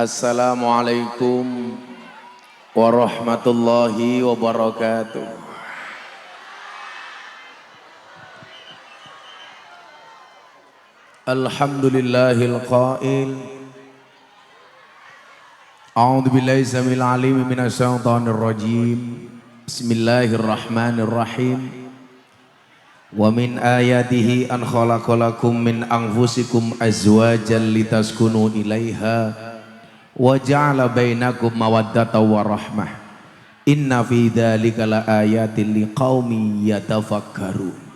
Assalamualaikum warahmatullahi wabarakatuh. Alhamdulillahil qail A'udzu billahi samil alim minasy syaithanir rajim. Bismillahirrahmanirrahim. Wa min ayatihi an khalaqalakum min anfusikum azwajan litaskunu ilaiha wa ja'ala bainakum mawaddatan wa rahmah. Inna fi dzalika laayatin liqaumin yatafakkarun.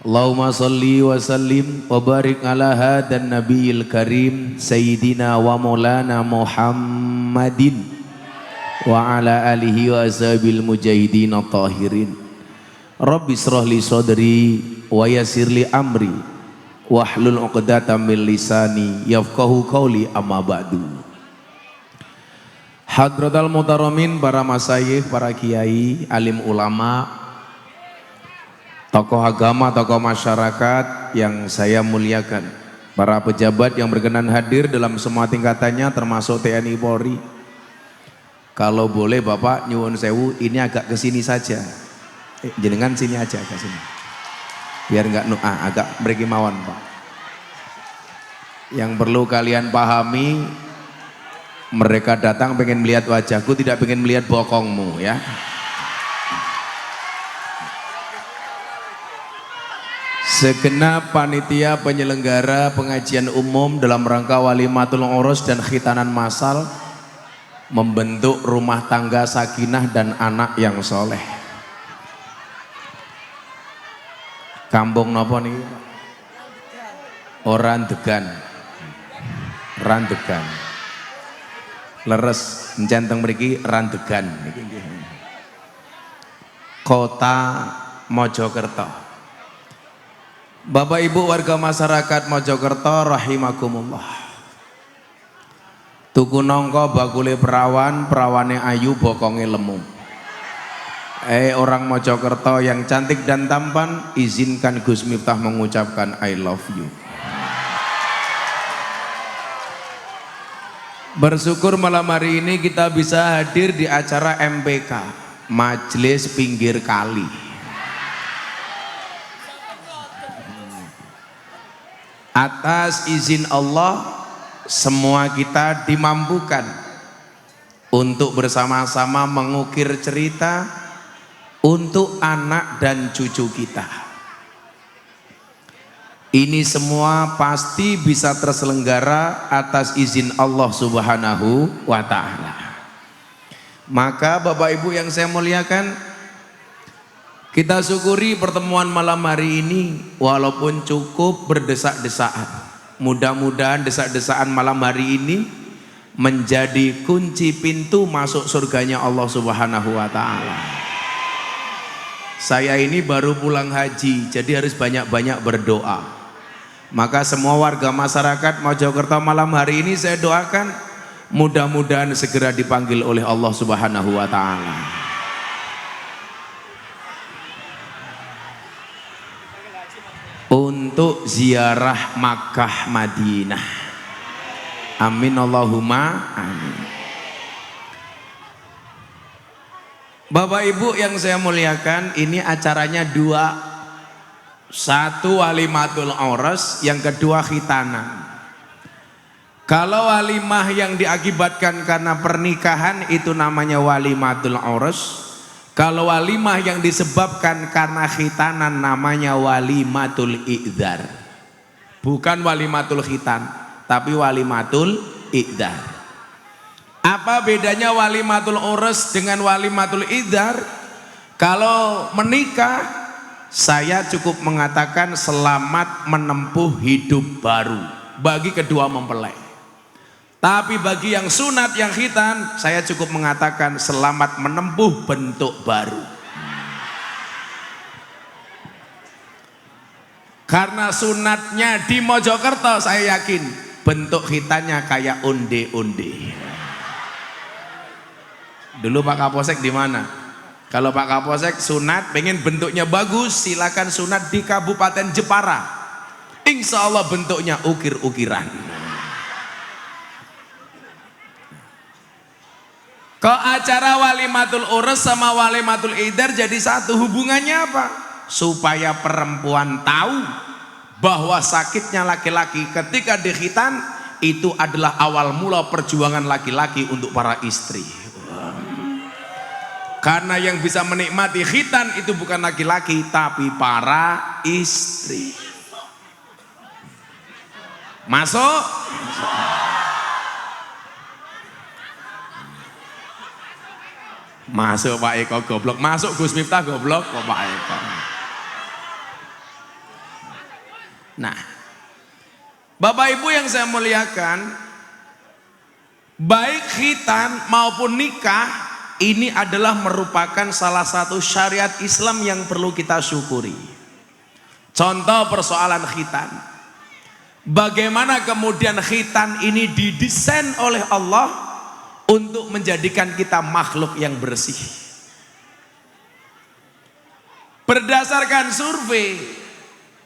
Allahumma salli wa sallim wa barik ala hadan nabiyil karim sayyidina wa maulana Muhammadin wa ala alihi wa ashabil mujahidin tahirin. Rabbi shrah li sadri wa yassir li amri wahlul 'uqdatam min lisani yafqahu qawli amma ba'du. Hadratal muhtaramin, para masyayikh, para kiai, alim ulama, tokoh agama, tokoh masyarakat yang saya muliakan, para pejabat yang berkenan hadir dalam semua tingkatannya termasuk TNI Polri. Kalau boleh Bapak nyuwun sewu, ini agak ke sini saja. Jenengan sini aja ke sini. Biar enggak agak mriki mawon, Pak. Yang perlu kalian pahami, mereka datang pengen melihat wajahku, tidak pengen melihat bokongmu ya. Segenap panitia penyelenggara pengajian umum dalam rangka walimatul urus dan khitanan massal membentuk rumah tangga sakinah dan anak yang soleh. Kampung nopo niki? Randegan. Randegan. Leres encen mriki Randegan niki nggih. Kota Mojokerto. Bapak Ibu warga masyarakat Mojokerto rahimakumullah. Tuku nongko bakule perawan, perawane ayu bokonge lemu. Orang Mojokerto yang cantik dan tampan, izinkan Gus Miftah mengucapkan I love you. Bersyukur malam hari ini kita bisa hadir di acara MPK, Majelis Pinggir Kali. Atas izin Allah, semua kita dimampukan untuk bersama-sama mengukir cerita untuk anak dan cucu kita. Ini semua pasti bisa terselenggara atas izin Allah Subhanahu wa ta'ala. Maka Bapak Ibu yang saya muliakan, kita syukuri pertemuan malam hari ini walaupun cukup berdesak-desakan. Mudah-mudahan desak-desakan malam hari ini menjadi kunci pintu masuk surganya Allah Subhanahu wa ta'ala. Saya ini baru pulang haji, jadi harus banyak-banyak berdoa. Maka semua warga masyarakat Mojokerto malam hari ini saya doakan mudah-mudahan segera dipanggil oleh Allah Subhanahu wa ta'ala. Untuk ziarah Makkah Madinah. Amin Allahumma amin. Bapak Ibu yang saya muliakan, ini acaranya dua. Satu walimatul urus, yang kedua khitanan. Kalau walimah yang diakibatkan karena pernikahan itu namanya walimatul urus. Kalau walimah yang disebabkan karena khitanan namanya walimatul i'dzar. Bukan walimatul khitan, tapi walimatul i'dzar. Apa bedanya walimatul urus dengan walimatul i'dzar? Kalau menikah, saya cukup mengatakan selamat menempuh hidup baru bagi kedua mempelai. Tapi bagi yang sunat, yang khitan, saya cukup mengatakan selamat menempuh bentuk baru. Karena sunatnya di Mojokerto, saya yakin bentuk khitannya kayak onde-onde. Dulu Pak Kapolsek di mana? Kalau Pak Kapolsek sunat pengen bentuknya bagus, silakan sunat di Kabupaten Jepara. Insya Allah bentuknya ukir-ukiran. Kok acara walimatul urus sama walimatul idar jadi satu, hubungannya apa? Supaya perempuan tahu bahwa sakitnya laki-laki ketika dikhitan itu adalah awal mula perjuangan laki-laki untuk para istri. Karena yang bisa menikmati khitan itu bukan laki-laki tapi para istri. Masuk? Masuk Pak Eko goblok, masuk Gus Miftah goblok kok Pak Eko. Nah, Bapak Ibu yang saya muliakan, baik khitan maupun nikah ini adalah merupakan salah satu syariat Islam yang perlu kita syukuri. Contoh persoalan khitan. Bagaimana kemudian khitan ini didesain oleh Allah untuk menjadikan kita makhluk yang bersih. Berdasarkan survei,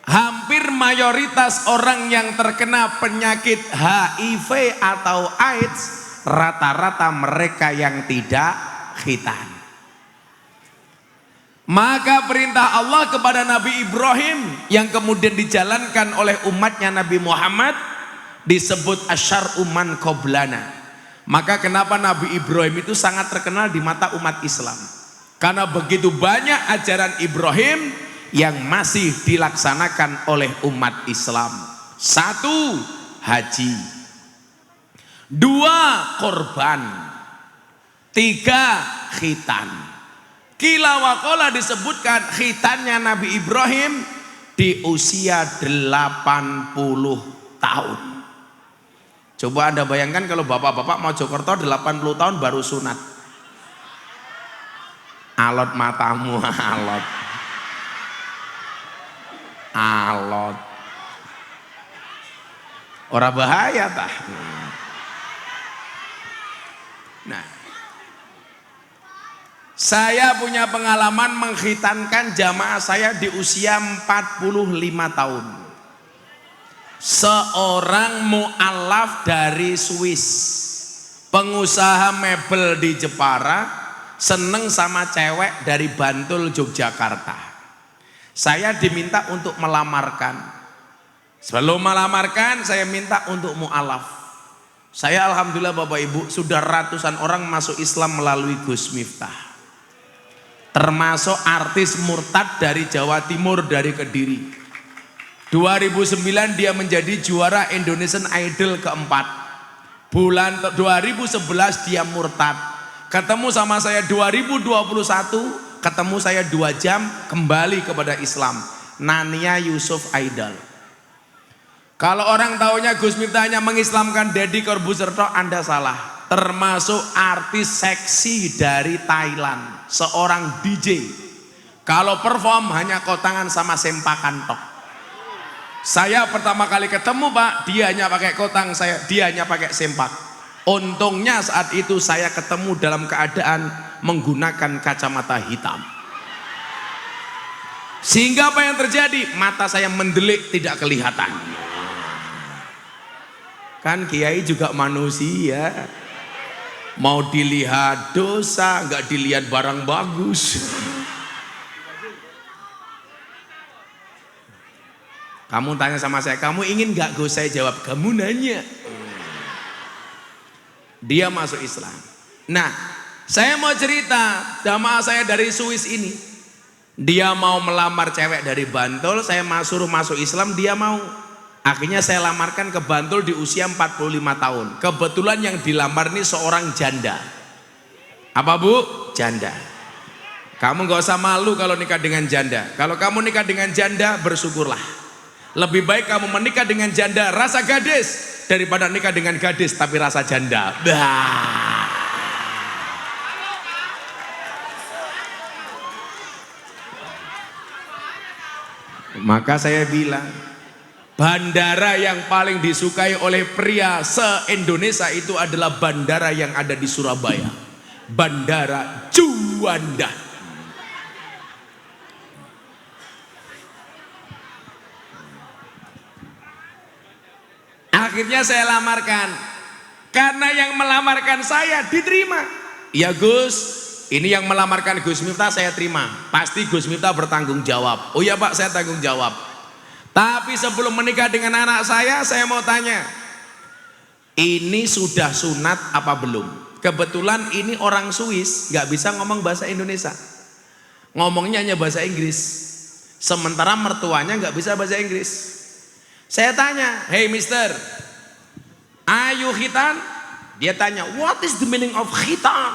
hampir mayoritas orang yang terkena penyakit HIV atau AIDS rata-rata mereka yang tidak khitan. Maka perintah Allah kepada Nabi Ibrahim yang kemudian dijalankan oleh umatnya Nabi Muhammad disebut asyar'u man qoblana. Maka kenapa Nabi Ibrahim itu sangat terkenal di mata umat Islam? Karena begitu banyak ajaran Ibrahim yang masih dilaksanakan oleh umat Islam. 1. Haji, 2. Korban, 3. khitan. Qila wa qala disebutkan khitannya Nabi Ibrahim di usia 80 tahun. Coba Anda bayangkan kalau bapak-bapak mau Jokerto 80 tahun baru sunat. Alot matamu, alot. Alot. Ora bahaya tah. Nah, saya punya pengalaman mengkhitankan jamaah saya di usia 45 tahun. Seorang mu'alaf dari Swiss, pengusaha mebel di Jepara, seneng sama cewek dari Bantul, Yogyakarta. Saya diminta untuk melamarkan. Sebelum melamarkan saya minta untuk mu'alaf. Saya alhamdulillah Bapak Ibu sudah ratusan orang masuk Islam melalui Gus Miftah. Termasuk artis murtad dari Jawa Timur, dari Kediri. 2009 dia menjadi juara Indonesian Idol keempat. Bulan 2011 dia murtad. Ketemu sama saya 2021, ketemu saya 2 jam kembali kepada Islam. Nania Yusuf Idol. Kalau orang taunya Gus Miftah hanya mengislamkan Deddy Corbuzier, Anda salah. Termasuk artis seksi dari Thailand, seorang DJ. Kalau perform hanya kotangan sama sempakan tok. Saya pertama kali ketemu Pak, dia hanya pakai kotang, dia hanya pakai sempak. Untungnya saat itu saya ketemu dalam keadaan menggunakan kacamata hitam. Sehingga apa yang terjadi? Mata saya mendelik, tidak kelihatan. Kan kiai juga manusia. Mau dilihat dosa, nggak dilihat barang bagus. Kamu tanya sama saya, kamu ingin nggak? Gue saya jawab, kamu nanya. Dia masuk Islam. Nah, saya mau cerita, jamaah saya dari Swiss ini, dia mau melamar cewek dari Bantul, saya suruh masuk Islam, dia mau. Akhirnya saya lamarkan ke Bantul di usia 45 tahun. Kebetulan yang dilamar ini seorang janda. Apa Bu? Janda. Kamu gak usah malu kalau nikah dengan janda. Kalau kamu nikah dengan janda, bersyukurlah. Lebih baik kamu menikah dengan janda rasa gadis daripada nikah dengan gadis tapi rasa janda. Maka saya bilang, bandara yang paling disukai oleh pria se-Indonesia itu adalah bandara yang ada di Surabaya. Bandara Juanda. Akhirnya saya lamarkan. Karena yang melamarkan saya diterima. iya Gus, ini yang melamarkan Gus Miftah saya terima, pasti Gus Miftah bertanggung jawab. Oh iya Pak, saya tanggung jawab. Tapi sebelum menikah dengan anak saya mau tanya, ini sudah sunat apa belum? Kebetulan ini orang Swiss, nggak bisa ngomong bahasa Indonesia, ngomongnya hanya bahasa Inggris, sementara mertuanya nggak bisa bahasa Inggris. Saya tanya, hey mister, are you khitan? Dia tanya, what is the meaning of khitan?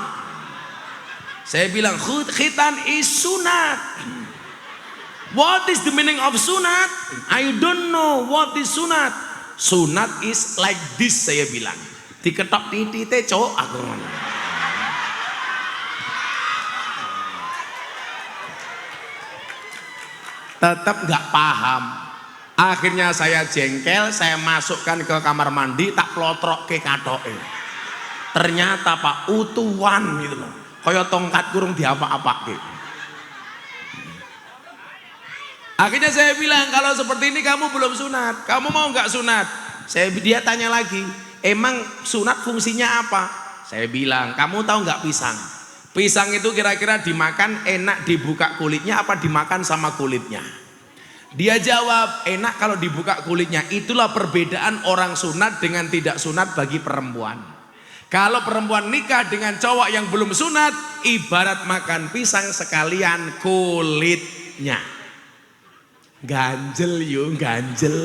Saya bilang, khitan is sunat. What is the meaning of sunat? I don't know what is sunat. Sunat is like this, saya bilang. Diketok titite cok, aku ngomong. Tetap nggak paham. Akhirnya saya jengkel, saya masukkan ke kamar mandi, tak plotrok ke katoke. Ternyata Pak utuhan gitu loh. Kaya tongkat kurung diapa-apa gitu. Akhirnya saya bilang, kalau seperti ini kamu belum sunat, kamu mau nggak sunat? Dia tanya lagi, emang sunat fungsinya apa? Saya bilang, kamu tahu nggak pisang? Pisang itu kira-kira dimakan enak dibuka kulitnya apa dimakan sama kulitnya? Dia jawab, enak kalau dibuka kulitnya. Itulah perbedaan orang sunat dengan tidak sunat bagi perempuan. Kalau perempuan nikah dengan cowok yang belum sunat, ibarat makan pisang sekalian kulitnya. Ganjel yuk, ganjel.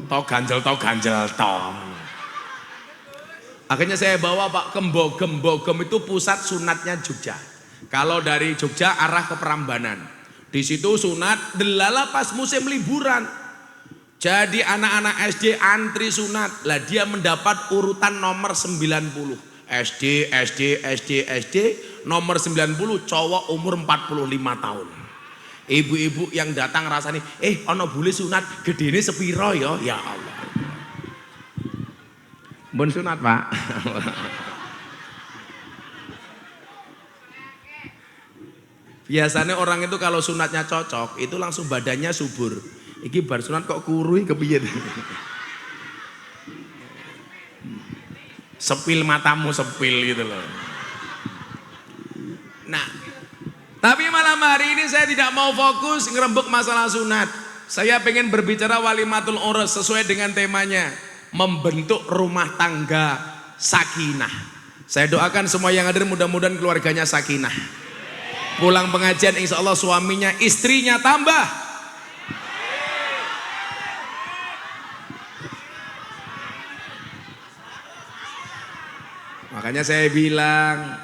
Tau ganjel toh. Akhirnya saya bawa Pak ke Bogem. Bogem itu pusat sunatnya Jogja. Kalau dari Jogja arah ke Prambanan. Di situ sunat delala pas musim liburan. Jadi anak-anak SD antri sunat. Lah dia mendapat urutan nomor 90. SD nomor 90, cowok umur 45 tahun. Ibu-ibu yang datang rasanya, ono bule sunat gedene sepiro ya? Ya Allah. Bon sunat Pak. Biasanya orang itu kalau sunatnya cocok, itu langsung badannya subur. Iki bar sunat kok kurui kepiye? Sepil matamu sepil gitu loh. Nah, tapi malam hari ini saya tidak mau fokus ngerembuk masalah sunat. Saya pengen berbicara walimatul urus sesuai dengan temanya, membentuk rumah tangga sakinah. Saya doakan semua yang hadir mudah-mudahan keluarganya sakinah. Pulang pengajian insya Allah suaminya istrinya tambah. Makanya saya bilang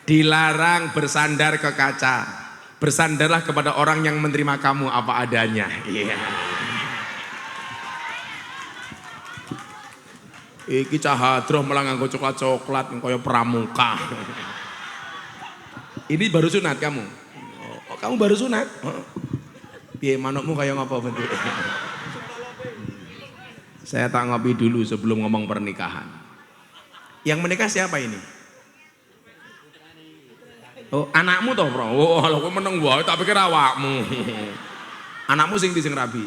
dilarang bersandar ke kaca. Bersandarlah kepada orang yang menerima kamu apa adanya. Iya. Iki cahadroh malah nganggo coklat-coklat kaya pramuka. Ini baru sunat kamu. Oh, kamu baru sunat? Piye manukmu kaya ngapa bentuk? Saya tak ngopi dulu sebelum ngomong pernikahan. Yang menikah siapa ini? Oh, anakmu toh, Bro. Oh, lho kowe meneng wae, tak pikir awakmu. Anakmu sing ndi sing rabi?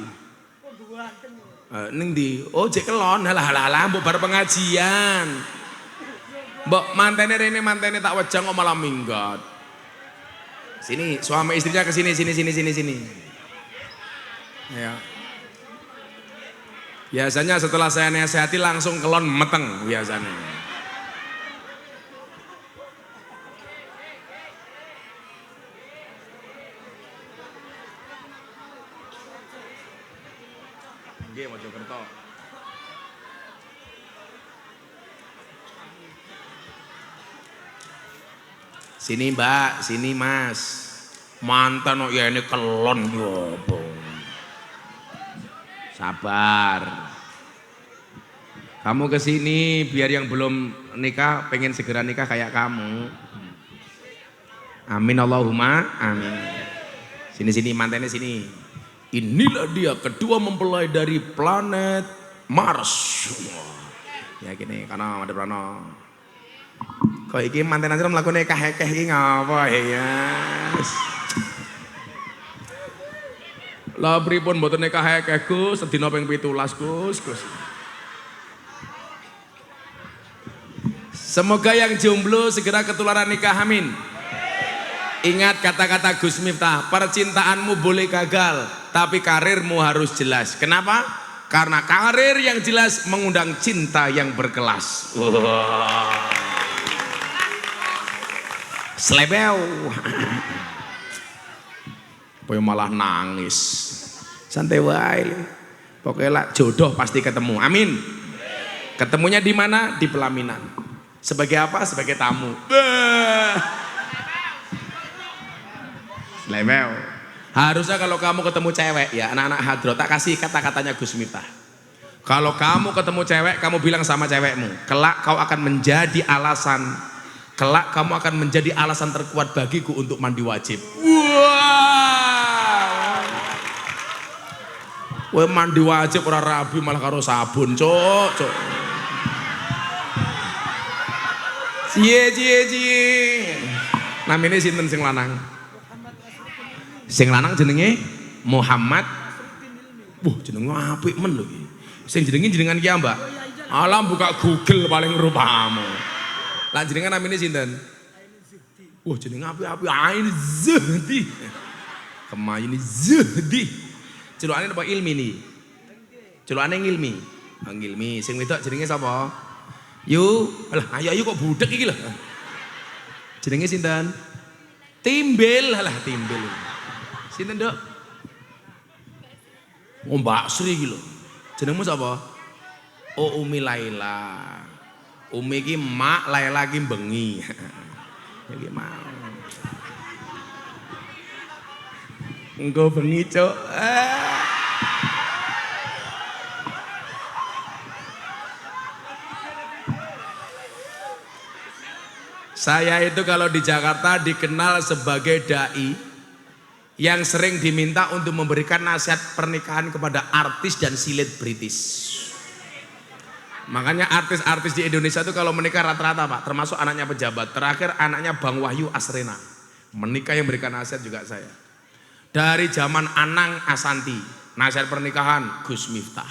Ning ndi? Oh, jek kelon. Halah, mbok bar pengajian. Mbok mantene rene mantene tak wejang kok malah minggat. Sini, suami istrinya ke sini. Ya. Biasanya setelah saya nasihati langsung kelon meteng biasanya. Nggih, Mojokerto. Sini Mbak, sini Mas. Mantan ya ini kelon yo. Sabar. Kamu ke sini biar yang belum nikah pengen segera nikah kayak kamu. Amin Allahumma amin. Sini mantannya sini. Inilah dia kedua mempelai dari planet Mars. Ya gini karena ada prano. Kok iki manten aja melakukan keh iki ngapa ya? Lah pripun mboten nikah akeh Gus, sedina ping 17 Gus. Semoga yang jomblo segera ketularan nikah, amin. Ingat kata-kata Gus Miftah, percintaanmu boleh gagal, tapi karirmu harus jelas. Kenapa? Karena karir yang jelas mengundang cinta yang berkelas. Slebeu. Boy malah nangis. Santai wae. Pokoknya lah jodoh pasti ketemu. Amin. Ketemunya di mana? Di pelaminan. Sebagai apa? Sebagai tamu. Slebeu. Harusnya kalau kamu ketemu cewek ya, anak-anak hadro, tak kasih kata-katanya Gus Miftah. Kalau kamu ketemu cewek, kamu bilang sama cewekmu, kelak kau akan menjadi alasan, kelak kamu akan menjadi alasan terkuat bagiku untuk mandi wajib. Wow. Wah, mandi wajib ora rabi malah karo sabun, cok. Cie. Namanya sinten sing lanang? Sing lanang jenenge Muhammad. Jenenge apik men lho iki. Sing jenengan ki Mbak. Alam buka Google paling rupamu. Lah jenengan namine sinten? Jenenge apik-apik Ain Zuhdi. Kemayini Zuhdi. Celukane apa ilmi nih? Celukane ngilmi. Ngilmi. Sing wedok jenenge sapa? Yu, alah ayo kok budek iki lho. Jenenge sinten? Timbel, alah Timbel. Sinten, Dok? Mbak Sri iki lho. Jenengmu sapa? Oh, Umi Laila. Umi iki mak, Laila iki bengi. Iki mau. Engko bengi, Cuk. Saya itu kalau di Jakarta dikenal sebagai dai yang sering diminta untuk memberikan nasihat pernikahan kepada artis dan selebritis. Makanya artis-artis di Indonesia itu kalau menikah rata-rata Pak, termasuk anaknya pejabat. Terakhir anaknya Bang Wahyu Asrena, menikah yang berikan nasihat juga saya. Dari zaman Anang Asanti, nasihat pernikahan Gus Miftah.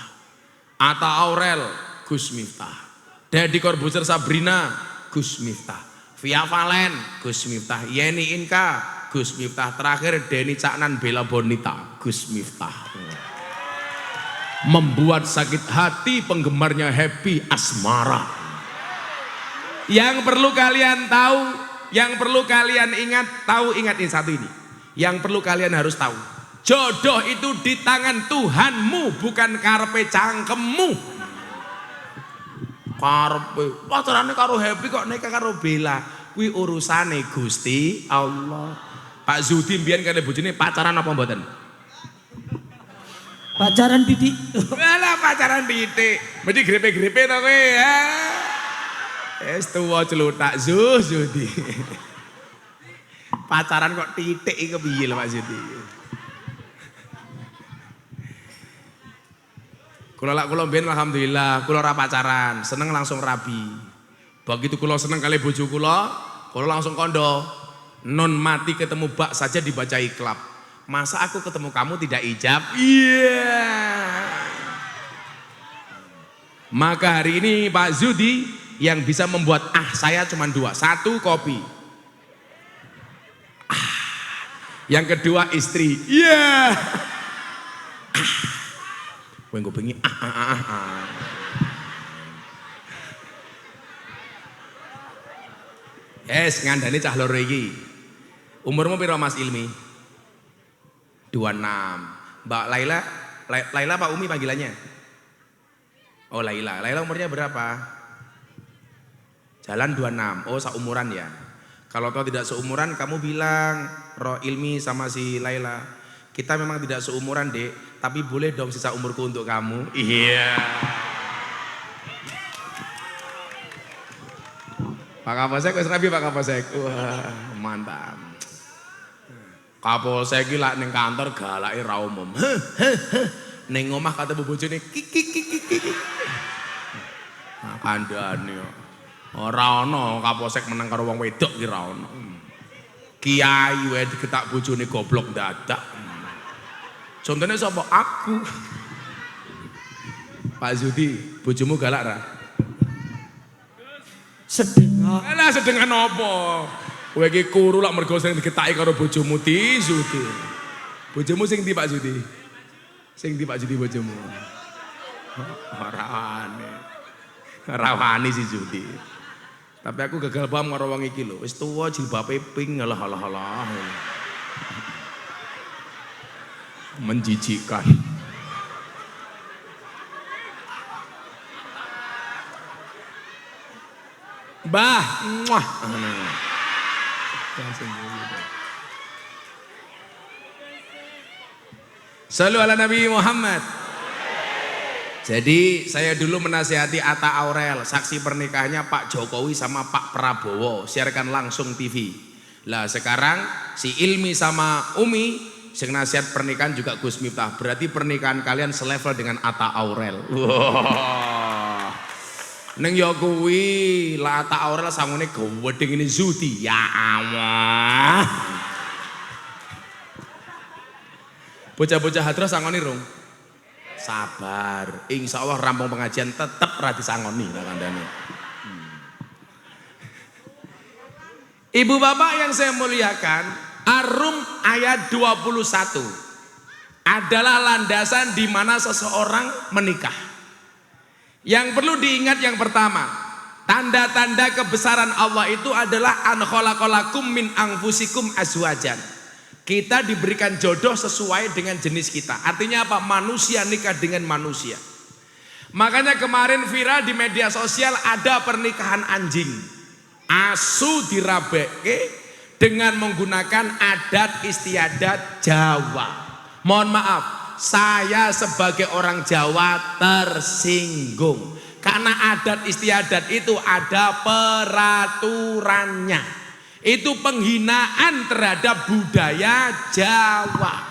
Atta Aurel, Gus Miftah. Deddy Corbuzier Sabrina, Gus Miftah. Via Valen, Gus Miftah. Yeni Inka, Gus Miftah. Terakhir Denny Caknan Bella Bonita, Gus Miftah. Membuat sakit hati penggemarnya Happy Asmara. Yang perlu kalian tahu, yang perlu kalian ingat, ingatin satu ini. Yang perlu kalian harus tahu, jodoh itu di tangan Tuhanmu, bukan karepe cangkemmu. Karepe pacarane karo Happy kok nikah karo Bella, kuwi urusane Gusti Allah. Pak Zudi mbiyen kali bojone pacaran apa mboten? Pacaran titik. Alah pacaran titik. Mesti grepe-grepe to kowe ya. Wis tuwa celutak Zudi. Pacaran kok titik iki piye lho Pak Zudi? Kula mbiyen alhamdulillah kula ora pacaran, seneng langsung rabi. Begitu kula seneng kali bojo kula langsung kondo. Non mati ketemu bak saja dibaca iklab. Masa aku ketemu kamu tidak ijab? Iya. Maka hari ini Pak Zudi yang bisa membuat saya cuma dua. Satu kopi. Yang kedua istri. Iya. Kowe engko bengi Yes, ngandani cah loro iki. Umurmu piro Mas Ilmi? 26. Mbak Laila Pak Umi panggilannya? Oh Laila umurnya berapa? Jalan 26. Oh seumuran ya. Kalau kau tidak seumuran kamu bilang Roh Ilmi sama si Laila, kita memang tidak seumuran Dek, tapi boleh dong sisa umurku untuk kamu. Iya. Pak Kapolsek wis rabi Pak Kapolsek. Wah, mantap. Kapolsek iki lak ning kantor galake ra umum. Ning omah kata bojone kik. Nah, kandhane kok. Ora ana Kapolsek menang karo wong wedok ki ra ono. Kiai wae digetak bojone goblok dadak. Contohnya sapa? Aku. Pak Zudi, bojomu galak ra? Sedengah. Alah sedengan apa? Kowe iki kuru lak mergo sing digetaki karo bojomu di Zudi. Bojomu sing ndi Pak Zudi? Sing ndi Pak Zudi bojomu? Ora wani si Zudi. Tapi aku gagal paham karo wong iki lho. Wis tuwa jilbabe pink alah. Menjijikkan. Mbah, muah. Sallu ala Nabi Muhammad. Jadi saya dulu menasihati Atta Aurel, saksi pernikahannya Pak Jokowi sama Pak Prabowo, siarkan langsung TV. Lah sekarang si Ilmi sama Umi, sing nasihat pernikahan juga Gus Miftah. Berarti pernikahan kalian selevel dengan Atta Aurel. Wah. Neng yo kuwi lah Atta Aurel sangune gedeng ini Zudi. Ya Allah. Bocah-bocah hadroh sangoni rung. Sabar, insya Allah rampung pengajian tetap rati sangoni lah kandani. Ibu bapak yang saya muliakan, Ar-Rum ayat 21 adalah landasan di mana seseorang menikah. Yang perlu diingat yang pertama, tanda-tanda kebesaran Allah itu adalah an khalaqalakum min anfusikum azwajan. Kita diberikan jodoh sesuai dengan jenis kita. Artinya apa? Manusia nikah dengan manusia. Makanya kemarin viral di media sosial ada pernikahan anjing. Asu dirabeke dengan menggunakan adat istiadat Jawa. Mohon maaf, saya sebagai orang Jawa tersinggung. Karena adat istiadat itu ada peraturannya. Itu penghinaan terhadap budaya Jawa.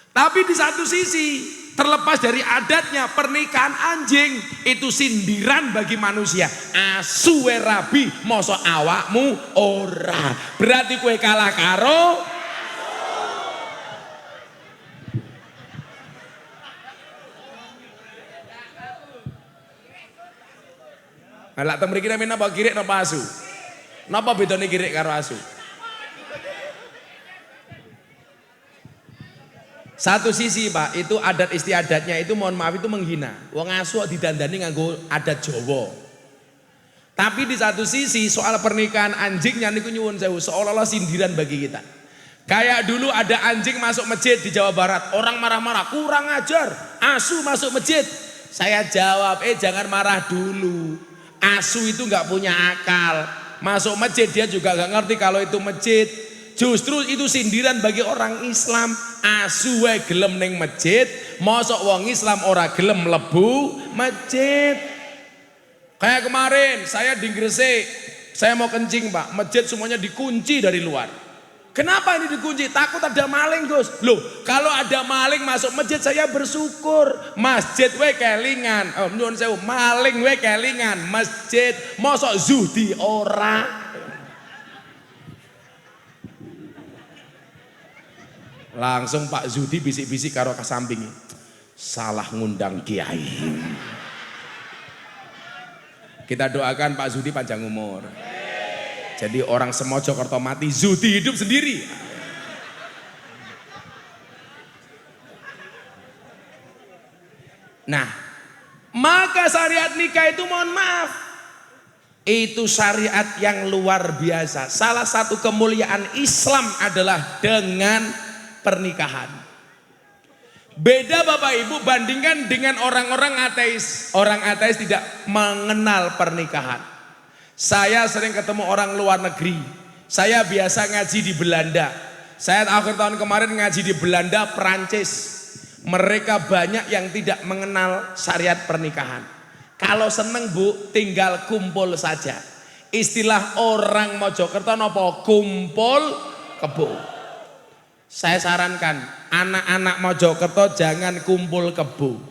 Tapi di satu sisi, terlepas dari adatnya, pernikahan anjing itu sindiran bagi manusia. Asu we rabi, mosok awakmu ora. Berarti kue kalah karo Lah teng mriki namanya napa kirek napa asu? Napa bedane kirek karo asu? Satu sisi Pak, itu adat istiadatnya itu mohon maaf itu menghina. Wong asu didandani nganggo adat Jawa. Tapi di satu sisi soal pernikahan anjingnya niku nyuwun sewu seolah-olah sindiran bagi kita. Kayak dulu ada anjing masuk masjid di Jawa Barat, orang marah-marah, kurang ajar, asu masuk masjid. Saya jawab, jangan marah dulu. Asu itu nggak punya akal. Masuk masjid dia juga gak ngerti kalau itu masjid. Justru itu sindiran bagi orang Islam. Asu wae gelem ning masjid, mosok wong Islam ora gelem mlebu masjid. Kayak kemarin saya di Gresik, saya mau kencing Pak, masjid semuanya dikunci dari luar. Kenapa ini dikunci? Takut ada maling Gus. Loh, kalau ada maling masuk masjid saya bersyukur. Masjid we kelingan. Nyuwun sewu, maling we kelingan. Masjid mosok zuhdi ora. Langsung Pak Zudi bisik-bisik karo kasamping. Salah ngundang kiai. Kita doakan Pak Zudi panjang umur. Jadi orang Semojokerto mati, Zudi hidup sendiri. Nah, maka syariat nikah itu mohon maaf, itu syariat yang luar biasa. Salah satu kemuliaan Islam adalah dengan pernikahan. Beda Bapak Ibu bandingkan dengan orang-orang ateis. Orang ateis tidak mengenal pernikahan. Saya sering ketemu orang luar negeri. Saya biasa ngaji di Belanda. Saya akhir tahun kemarin ngaji di Belanda, Perancis. Mereka banyak yang tidak mengenal syariat pernikahan. Kalau seneng Bu, tinggal kumpul saja. Istilah orang Mojokerto nopo kumpul kebo. Saya sarankan anak-anak Mojokerto jangan kumpul kebo.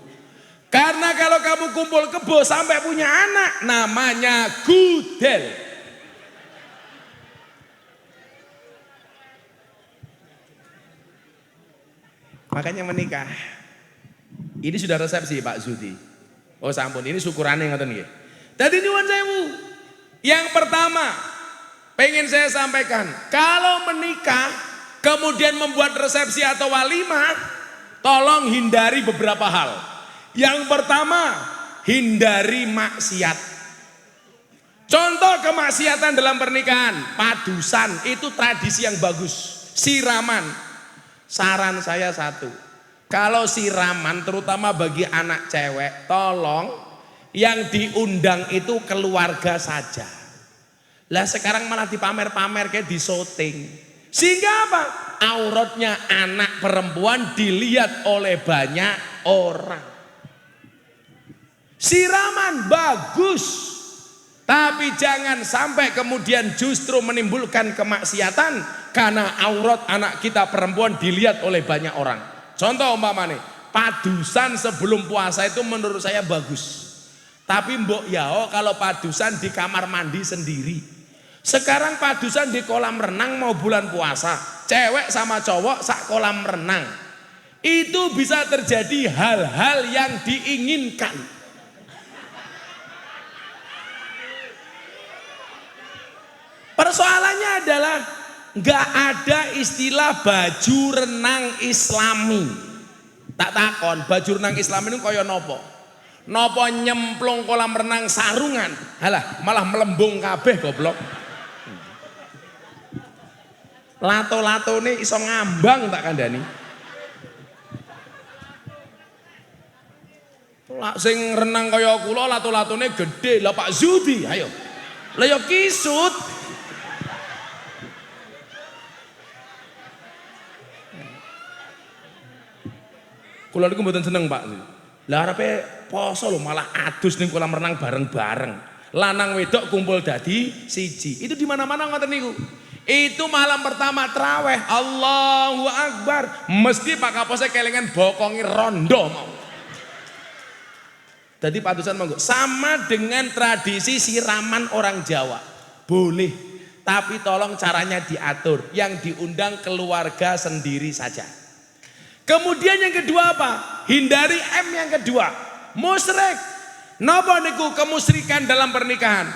Karena kalau kamu kumpul kebo sampai punya anak namanya gudel. Makanya menikah. Ini sudah resepsi Pak Zudi. Oh sampun, ini syukurane ngoten nggih. Dadi nyuwun sewu. Yang pertama, pengen saya sampaikan, kalau menikah kemudian membuat resepsi atau walimah, tolong hindari beberapa hal. Yang pertama, hindari maksiat. Contoh kemaksiatan dalam pernikahan, padusan itu tradisi yang bagus, siraman. Saran saya satu, kalau siraman terutama bagi anak cewek, tolong yang diundang itu keluarga saja. Lah sekarang malah dipamer-pamer kayak disoting. Sehingga apa? Auratnya anak perempuan dilihat oleh banyak orang. Siraman bagus, tapi jangan sampai kemudian justru menimbulkan kemaksiatan karena aurat anak kita perempuan dilihat oleh banyak orang. Contoh umpamanya, padusan sebelum puasa itu menurut saya bagus. Tapi mbok yao kalau padusan di kamar mandi sendiri. Sekarang padusan di kolam renang mau bulan puasa, cewek sama cowok sak kolam renang. Itu bisa terjadi hal-hal yang diinginkan. Persoalannya adalah nggak ada istilah baju renang Islami. Tak takon, baju renang Islami itu kaya nopo? Nopo nyemplung kolam renang sarungan? Halah, malah melembung kabeh goblok. Lato-lato ini iso ngambang tak kandani. Sing renang kaya kula lato-latone gede lah Pak Zudi, ayo. Lah yo kisut. Kula niku mboten seneng Pak. Lah arepe poso lho malah adus ning kolam renang bareng-bareng. Lanang wedok kumpul dadi siji. Itu di mana-mana ngoten niku. Itu malam pertama traweh, Allahu Akbar. Mesti Pak Kapolsek kelingan bokongi rondo mau. Jadi padusan monggo. Sama dengan tradisi siraman orang Jawa. Boleh, tapi tolong caranya diatur. Yang diundang keluarga sendiri saja. Kemudian yang kedua apa? Hindari M yang kedua. Musyrik. Napa niku kemusyrikan dalam pernikahan?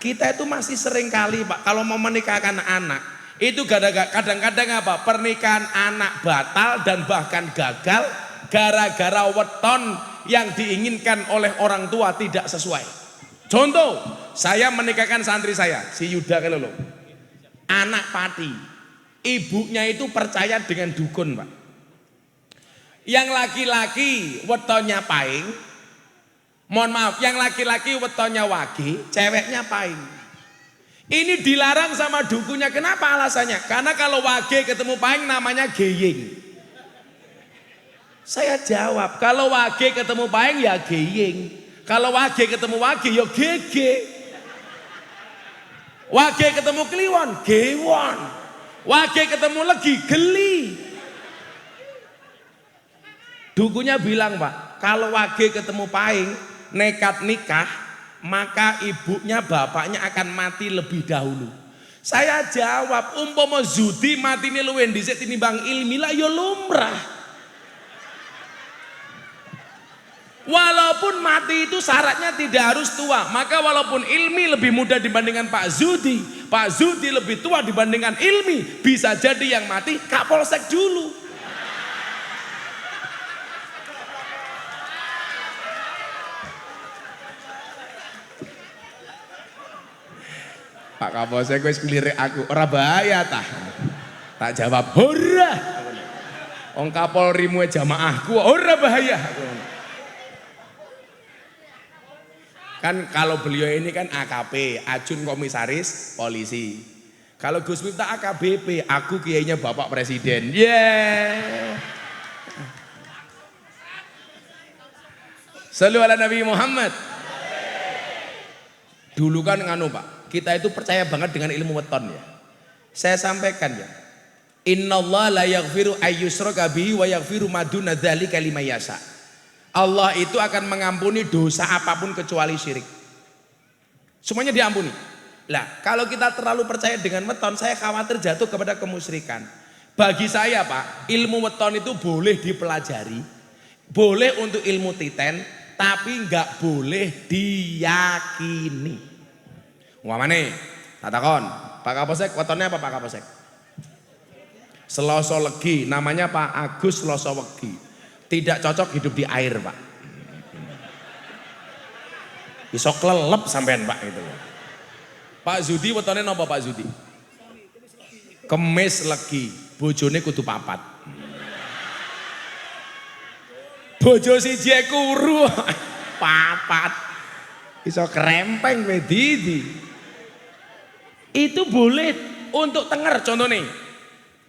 Kita itu masih sering kali Pak kalau mau menikahkan anak itu kadang-kadang apa? Pernikahan anak batal dan bahkan gagal gara-gara weton yang diinginkan oleh orang tua tidak sesuai. Contoh, saya menikahkan santri saya, si Yuda kalau lo. Anak pati. Ibunya itu percaya dengan dukun, Pak. Yang laki-laki wetonnya paing. Mohon maaf, yang laki-laki wetonnya wage, ceweknya paing. Ini dilarang sama dukunnya. Kenapa alasannya? Karena kalau wage ketemu paing namanya geying. Saya jawab, kalau wage ketemu paing ya geying. Kalau wage ketemu wage ya gege. Wage ketemu kliwon, gewon. Wage ketemu legi, geli. Dukunya bilang Pak, kalau wage ketemu paing, nekat nikah, maka ibunya bapaknya akan mati lebih dahulu. Saya jawab, umpama Zudi mati ini luwih dhisik tinimbang Ilmi lah ya lumrah. Walaupun mati itu syaratnya tidak harus tua, maka walaupun Ilmi lebih muda dibandingkan Pak Zudi, Pak Zudi lebih tua dibandingkan Ilmi, bisa jadi yang mati Kapolsek dulu. Pak Kapolsek wis ngelirik aku, ora bahaya tah. Tak jawab, "Ora." Wong Kapolrimu jamaahku, ora bahaya. Kan kalau beliau ini kan AKP, Ajun Komisaris Polisi. Kalau Gus Miftah AKBP, aku kiainya Bapak Presiden. Yeah. Shallu ala Nabi Muhammad. Dulu kan nganu Pak, kita itu percaya banget dengan ilmu weton ya. Saya sampaikan ya. Innallaha la yaghfiru ayyushraka bihi wa yaghfiru ma duna dzalika liman yasha. Allah itu akan mengampuni dosa apapun kecuali syirik. Semuanya diampuni. Lah, kalau kita terlalu percaya dengan weton, saya khawatir jatuh kepada kemusyrikan. Bagi saya Pak, ilmu weton itu boleh dipelajari, boleh untuk ilmu titen, tapi nggak boleh diyakini. Umpamane, tak takon, Pak Kapolsek wetonnya apa Pak Kapolsek? Selasa Legi, namanya Pak Agus Selasa Wegi. Tidak cocok hidup di air Pak. Bisa kelelep sampean Pak gitu. Pak Zudi wetonnya napa Pak Zudi? Kemis Legi, bojone kudu papat. Bojo siji kuru papat. Bisa kerempeng medidi. Itu boleh untuk tenger contohnya.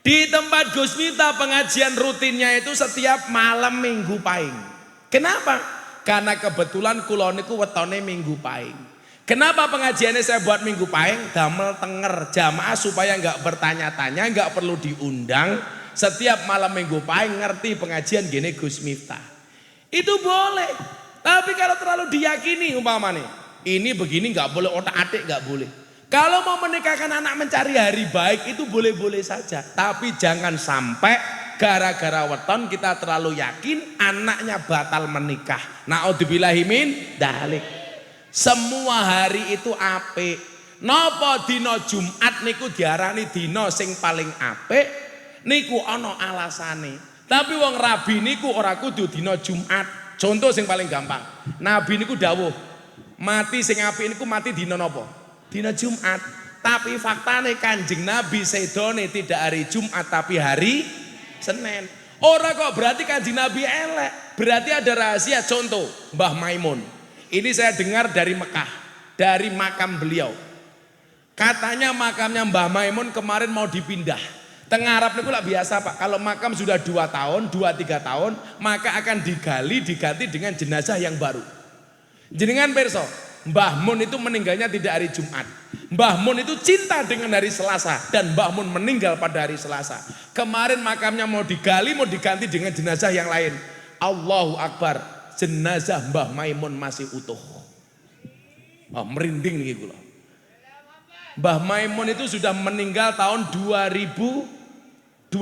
Di tempat Gus Miftah pengajian rutinnya itu setiap malam Minggu Pahing. Kenapa? Karena kebetulan kula niku wetone Minggu Pahing. Kenapa pengajiannya saya buat Minggu Pahing? Damel tenger jamaah supaya nggak bertanya-tanya, nggak perlu diundang. Setiap malam Minggu Pahing ngerti pengajian gini Gus Miftah. Itu boleh. Tapi kalau terlalu diyakini umpamanya, ini begini nggak boleh, otak-atik nggak boleh. Kalau mau menikahkan anak mencari hari baik itu boleh-boleh saja. Tapi jangan sampai gara-gara weton kita terlalu yakin anaknya batal menikah. Naudzubillahi min dzalik. Semua hari itu apik. Napa dina Jumat niku diarani dina sing paling apik? Niku ana alasane. Tapi wong rabi niku ora kudu dina Jumat. Contoh sing paling gampang. Nabi niku dawuh, mati sing apik niku mati dina napa? Dina Jumat. Tapi faktane Kanjeng Nabi sedone tidak hari Jumat tapi hari Senin. Ora kok berarti Kanjeng Nabi elek. Berarti ada rahasia. Contoh Mbah Maimun. Ini saya dengar dari Mekah, dari makam beliau. Katanya makamnya Mbah Maimun kemarin mau dipindah. Tengah Arab itu lah biasa Pak. Kalau makam sudah 2 tahun, 2-3 tahun, maka akan diganti dengan jenazah yang baru. Jenengan perso, Mbah Mun itu meninggalnya tidak hari Jumat. Mbah Mun itu cinta dengan hari Selasa dan Mbah Mun meninggal pada hari Selasa. Kemarin makamnya mau digali, mau diganti dengan jenazah yang lain. Allahu Akbar, jenazah Mbah Maimun masih utuh. Oh, merinding nih kula. Mbah Maimun itu sudah meninggal tahun 2020.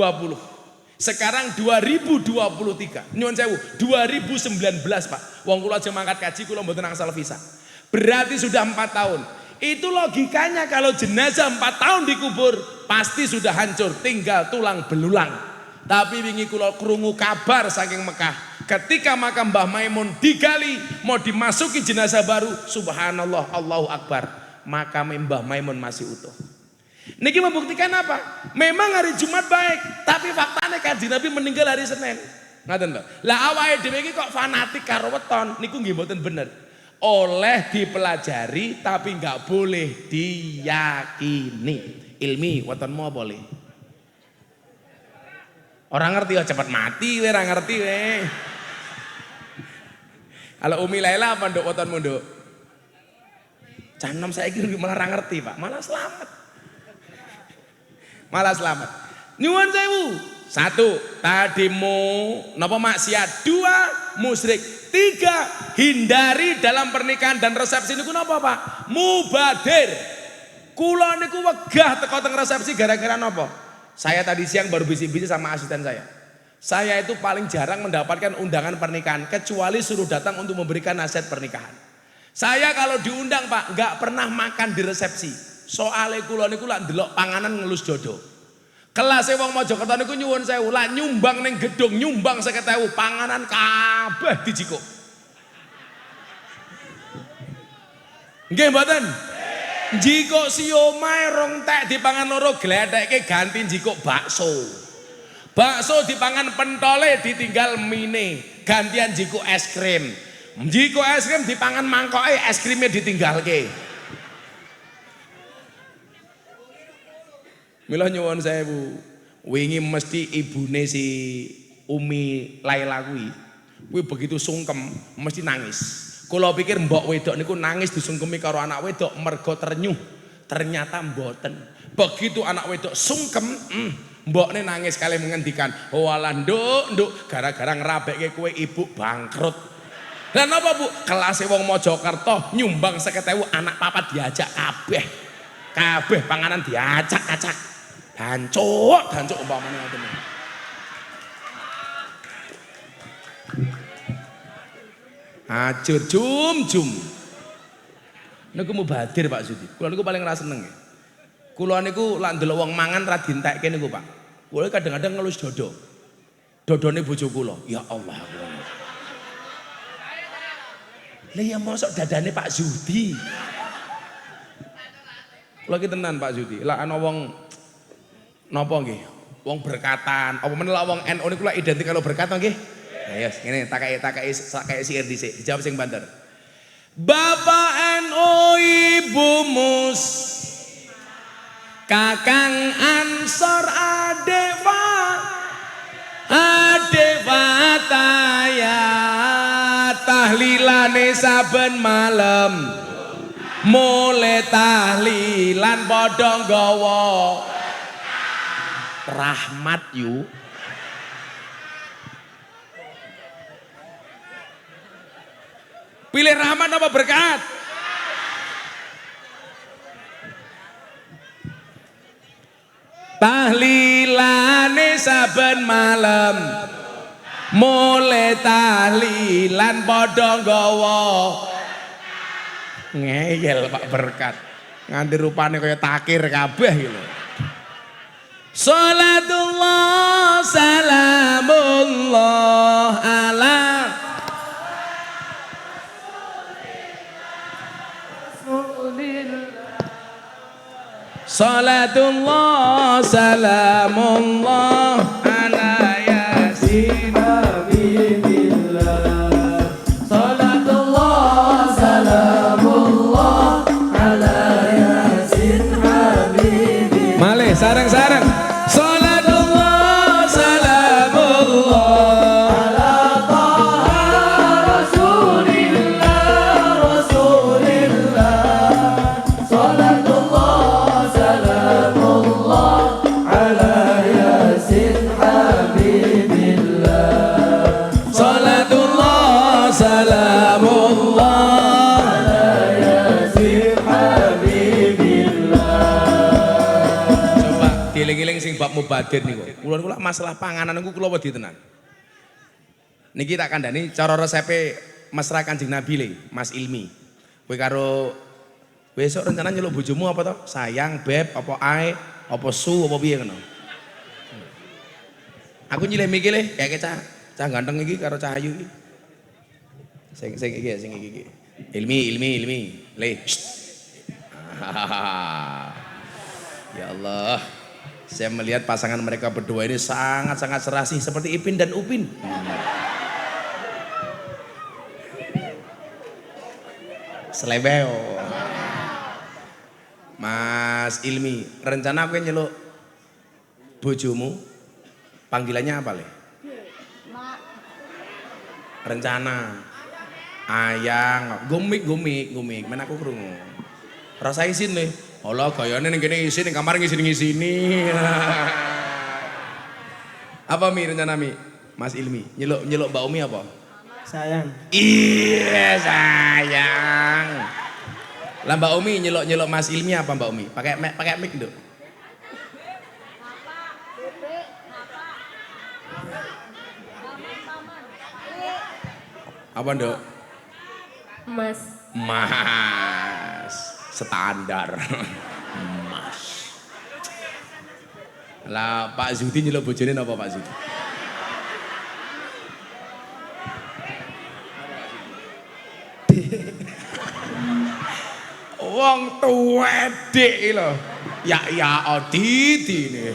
Sekarang 2023. Nyuwun sewu, 2019 Pak. Wong kula aja mangkat kaji kula mboten angsal visa. Berarti sudah 4 tahun. Itu logikanya kalau jenazah 4 tahun dikubur pasti sudah hancur, tinggal tulang belulang. Tapi wingi kula krungu kabar saking Mekah, ketika makam Mbah Maimun digali mau dimasuki jenazah baru, subhanallah, Allahu Akbar, makam Mbah Maimun masih utuh. Niki membuktikan apa? Memang hari Jumat baik, tapi faktanya Kanjeng Nabi meninggal hari Senin. Ngaten lho. Lah awake dhewe iki kok fanatik karo weton, niku nggih mboten bener. Oleh dipelajari tapi nggak boleh diyakini. Ilmi wetonmu apa boleh? Orang ngerti ya cepat mati, orang ngerti weh. Kalau Umi Laila apa nduk wetonmu nduk? Canom saya kira malah orang ngerti Pak, malah selamat. Malah selamat. Nyuwun sewu. 1, tadimu napa maksiat. 2, musyrik. 3, hindari dalam pernikahan dan resepsi niku napa Pak? Mubadir. Kula niku wegah teko teng resepsi gara-gara napa? Saya tadi siang baru bisik-bisik sama asisten saya. Saya itu paling jarang mendapatkan undangan pernikahan kecuali suruh datang untuk memberikan nasihat pernikahan. Saya kalau diundang Pak nggak pernah makan di resepsi. Soale kula niku lak ndelok panganan ngelus jodo. Kelase wong Mojokerto niku nyuwun sewu, lak nyumbang ning gedung nyumbang 50.000, panganan kabeh dijikuk. Nggih mboten? Jikuk siomay rong tek dipangan loro glethekke ganti jikuk bakso. Bakso dipangan pentole ditinggal mine, gantian jikuk es krim. Jikuk es krim dipangan mangkoke es krimnya ditinggalke. Mila nyuwun sewu, wingi mesti ibune si Umi Laila kuwi begitu sungkem mesti nangis. Kula pikir mbok wedok niku nangis disungkemi karo anak wedok mergo ternyuh. Ternyata mboten. Begitu anak wedok sungkem, mbokne nangis kali mengendikan, "Walah nduk, gara-gara ngerabekke kowe ibu bangkrut." Dan apa Bu? Kelase wong Mojokerto nyumbang 50.000 anak papat diajak kabeh. Kabeh panganan diacak-acak. Dancuk umpamane ngoten. Ajur jum. Niku mubadir Pak Sudi. Kula niku paling ra seneng. Kula niku lak ndelok wong mangan ra dientekke niku Pak. Kula kadang-kadang ngelus dodo. Dodone bojo kula. Ya Allah. Lah ya mosok dadane Pak Sudi. Kula ki tenan Pak Sudi. Lah ana wong napa nggih? Wong berkatan. Apa meneh lak wong NU niku lak identik karo berkatan nggih? Ya yes, ngene takai siir dhisik. Dijawab sing banter. Bapak NU Ibu Mus Kakang Ansor Adewataya tahlilane saben malam mulai tahlilan padha nggawa rahmat yuk. Pilih rahmat apa berkat? Tahlilane saben malam mulai tahlilan padha nggawa ngeyel Pak berkat nganti rupane kaya takir kabeh iki lho. Salatullah salamullah ala Salatullah salamullah ala yasin habibillah. Salatullah salamullah ala yasin habibillah. Malih sareng-sareng. Salatullah salamullah ala taha rasulillah Salatullah salamullah ala yasin habibillah. Salatullah salamullah ala yasin habibillah. Coba dieling-eling sing bab mubadir niku. Kula masalah panganan niku kula wedi tenan. Niki tak kandhani cara resepe mesra Kanjeng Nabi le, Mas Ilmi. Kowe karo besok rencana nyeluk bojomu apa toh? Sayang, beb, apa ae, apa su, apa piye ngono. Aku nyilih mikir le, kayak cah ganteng iki karo cah ayu iki. Sing iki. Ilmi. Le. Ya Allah. Saya melihat pasangan mereka berdua ini sangat-sangat serasi seperti Ipin dan Upin. Selebeo. Mas Ilmi, rencana aku nyeluk bojomu panggilannya apa le? Rencana ayang, gumik, mana aku krungu. Rasa isin le. Allah gayane ning kene isin ning kamar ngisini. Apa mi rencana mi? Mas Ilmi, nyeluk Mbak Umi apa? Sayang. Iya sayang. Lah Mbak Umi nyeluk Mas Ilmi apa Mbak Umi? Pakai mic Nduk. Apa Nduk? Mas. Standar. Mas. Lah Pak Zudi nyeluk bojone apa Pak Zudi? Wong tuwedek lho. Ya Odidi nih.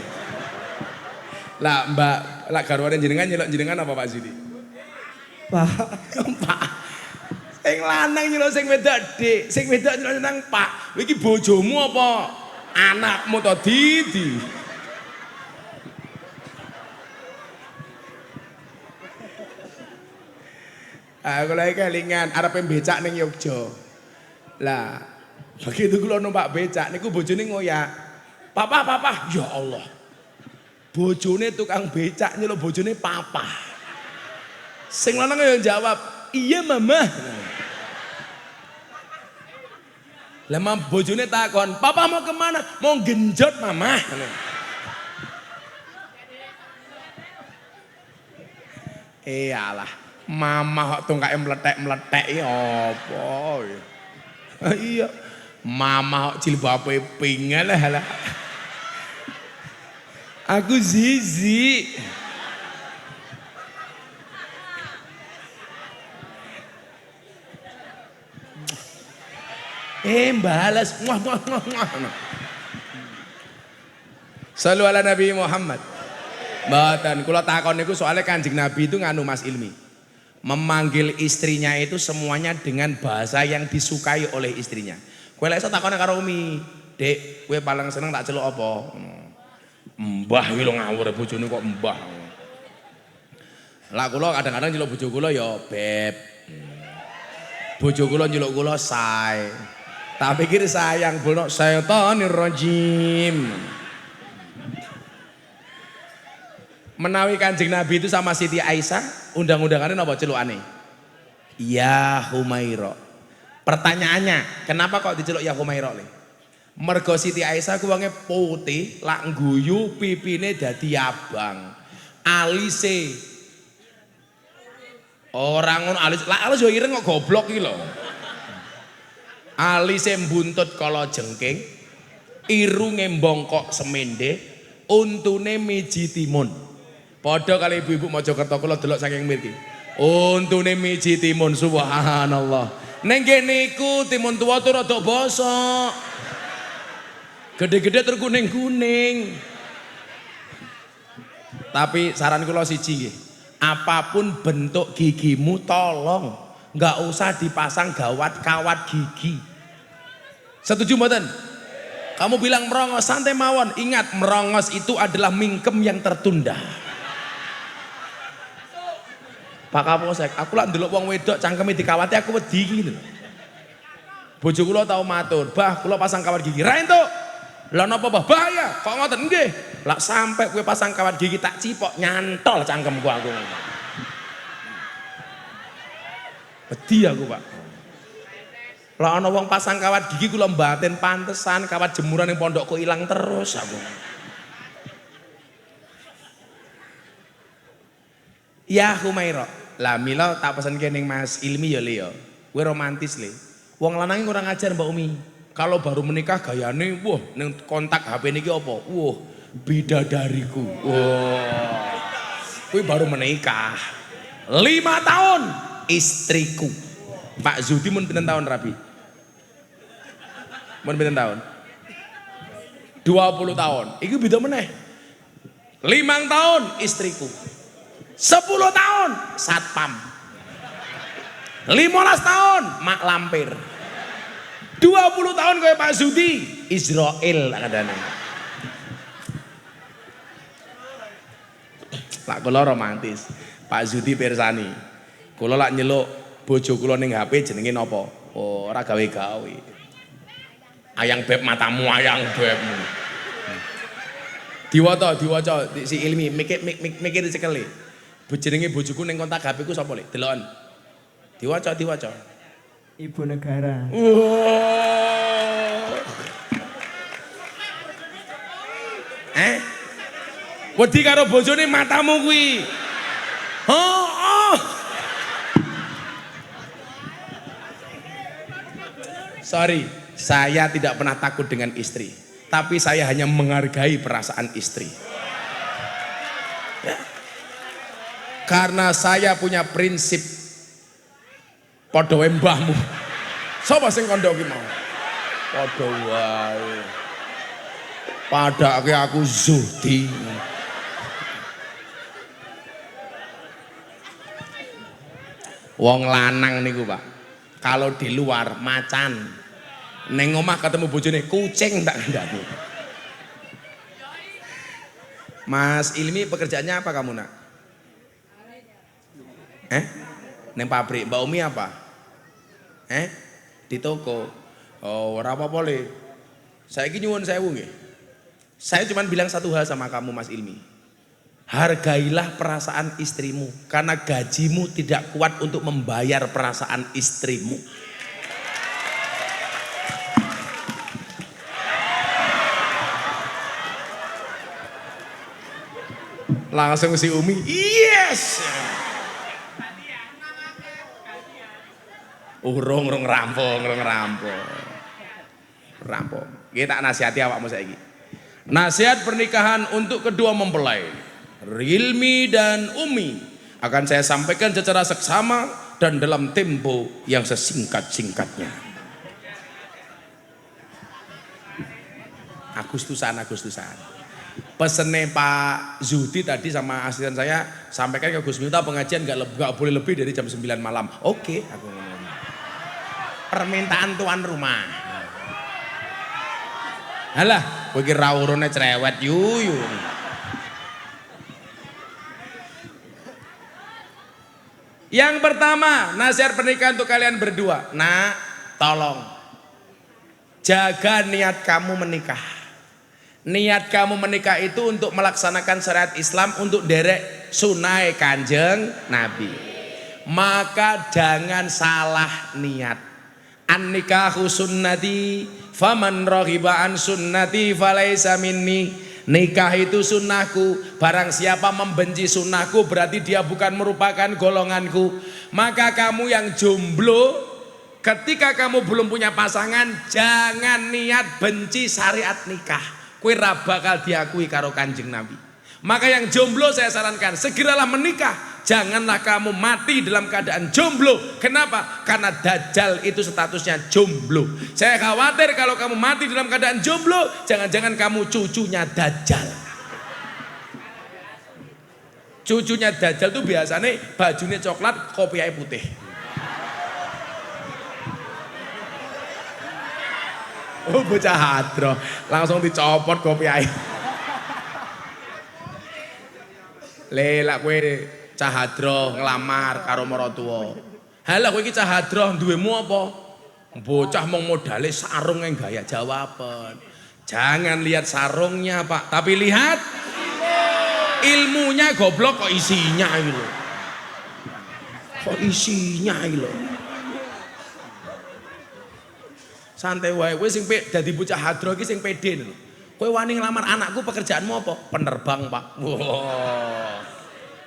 Lah Mbak, lah garwane jenengan nyeluk jenengan apa Pak Zudi? Pak. Pak. Sing lanang nyeluk sing wedok Dik, sing wedok nyeluk nang Pak. Iki bojomu apa anakmu to Didi? Aku lagi kelingan arepe becak ning Yogya. Lah, begitu kula numpak becak niku bojone ngoyak. Papa, ya Allah. Bojone tukang becak nyeluk bojone papa. Sing lanang yo jawab, "Iya, Mama." Lah bojone takon, "Papa mau kemana?" "Mau genjot, Mama." Iyalah, mama kok tungkae meletek-meletek iki apa ya? Iya. Mama kok jilbabe pink lah. Aku Zizi. Balas. Muah. Sallu ala Nabi Muhammad. Mboten, kula takon niku soalnya Kanjeng Nabi itu nganu Mas Ilmi. Memanggil istrinya itu semuanya dengan bahasa yang disukai oleh istrinya. Kowe lek iso takone karo Umi, "Dek, kowe paling seneng tak celuk apa?" Mbah iki lho ngawur bojone kok mbah. Lah kula kadang-kadang nyeluk bojo kula ya beb. Bojo kula nyeluk kula say. Tak pikir sayang bono syaitonir rajim. Menawi Kanjeng Nabi itu sama Siti Aisyah, undang-undangannya apa celukane? Ya Humaira. Pertanyaannya, kenapa kok diceluk ya Humaira le? Mergo Siti Aisyah ku wonge putih, lak guyu pipine dadi abang. Alise orang ngono alis, lak alis yo ireng kok goblok iki lho. Alise mbuntut kala jengking, irunge mbongkok semende, untune miji timun. Padha kali ibu-ibu Mojokerto kula delok saking mriki. Untune miji timun, subhanallah. Ning kene iku timun tuwa tur rada bosok. Gede-gede tur kuning-kuning. Tapi saran kula siji nggih. Apapun bentuk gigimu tolong nggak usah dipasang kawat gigi. Setuju mboten? Kamu bilang merongos, santai mawon. Ingat, merongos itu adalah mingkem yang tertunda. Pak Kapolsek, aku lak ndelok wong wedok cangkeme dikawati aku wedi iki lho. Bojo kula tau matur, "Bah, kula pasang kawat gigi." Ra entuk. Lah napa bah? Bahaya. Kok ngoten? Nggih. Lak sampai kowe pasang kawat gigi tak cipok nyantol cangkemku aku. Wedi aku, Pak. Lah ana wong pasang kawat gigi kula mbaten pantesan kawat jemuran ning pondokku ilang terus aku. Ya Humaira. Lah mila tak pesen ning Mas Ilmi ya Le ya. Kowe romantis Le. Wong lanang kurang ajar Mbak Umi. Kalau baru menikah gayane wah ning kontak HP niki apa? Wah, bidadariku. Wah. Kowe baru menikah. 5 tahun istriku. Pak Zudi mun pinten tahun Rabi? Mun pinten tahun? 20 tahun. Iku beda meneh. 5 tahun istriku. 10 tahun satpam. 15 tahun mak lampir. 20 tahun kayak Pak Zudi Israel kadane. Lah kula romantis. Pak Zudi pirsani. Kula lak nyeluk bojo kula ning HP jenenge napa? Oh, ora gawe-gawe. Ayang beb matamu, ayang bebmu. Diwaca si Ilmi mikir dicekeli. Jenenge bojoku ning kontak HP ku sapa Le? Deloken. Diwaca. Ibu negara. Wedi karo bojone matamu kuwi. Oh. Sorry, saya tidak pernah takut dengan istri, tapi saya hanya menghargai perasaan istri. Ya. Karena saya punya prinsip padha wae mbahmu. Sapa sing kandha ki mau? Padha wae. Padake aku Zuhdi. Wong lanang niku, Pak. Kalau di luar macan. Neng omah ketemu bojone kucing tak kandhani. Mas Ilmi pekerjaannya apa kamu, Nak? Neng pabrik. Mbak Umi apa? Di toko. Oh, ora apa-apa Le. Saiki nyuwun sewu nggih. Saya cuma bilang satu hal sama kamu Mas Ilmi. Hargailah perasaan istrimu karena gajimu tidak kuat untuk membayar perasaan istrimu. Langsung si Umi, yes. Urung rampung. Rampung. Kita nasihati awakmu saiki. Nasihat pernikahan untuk kedua mempelai, Rilmi dan Umi, akan saya sampaikan secara seksama dan dalam tempo yang sesingkat-singkatnya. Agustusan. Pesennya Pak Zudi tadi sama asisten saya, sampaikan ke Gus Miftah pengajian gak boleh lebih dari jam 9 malam. Oke, aku ngomong. Permintaan tuan rumah. Halah, kowe iki ra urune cerewet yuyu. Yang pertama, nasihat pernikahan untuk kalian berdua. Nak, tolong jaga niat kamu menikah. Niat kamu menikah itu untuk melaksanakan syariat Islam, untuk derek sunai Kanjeng Nabi. Maka jangan salah niat. An-nikahu sunnati faman raghiba an sunnati falaisa minni. Nikah itu sunnahku, barang siapa membenci sunnahku berarti dia bukan merupakan golonganku. Maka kamu yang jomblo, ketika kamu belum punya pasangan, jangan niat benci syariat nikah. Kowe ra bakal diakui karo Kanjeng Nabi. Maka yang jomblo saya sarankan, segeralah menikah. Janganlah kamu mati dalam keadaan jomblo. Kenapa? Karena Dajjal itu statusnya jomblo. Saya khawatir kalau kamu mati dalam keadaan jomblo, jangan-jangan kamu cucunya Dajjal. Cucunya Dajjal itu biasanya bajunya coklat, kopiahnya putih. Oh bocah hadro, langsung dicopot kopiahnya. Lelak kowe cah hadro ngelamar karo maratuwa. Halah kowe iki cah hadro duwemu apa? Bocah mong modale sarung yang gaya jawaban. Jangan lihat sarungnya Pak, tapi lihat ilmunya. Goblok kok isinya iki lho. Kok isinya iki lho. Santai wae, kowe sing dadi bocah hadro iki sing pede lho. Kowe wani ngelamar anakku, pekerjaanmu apa? Penerbang Pak. Wow.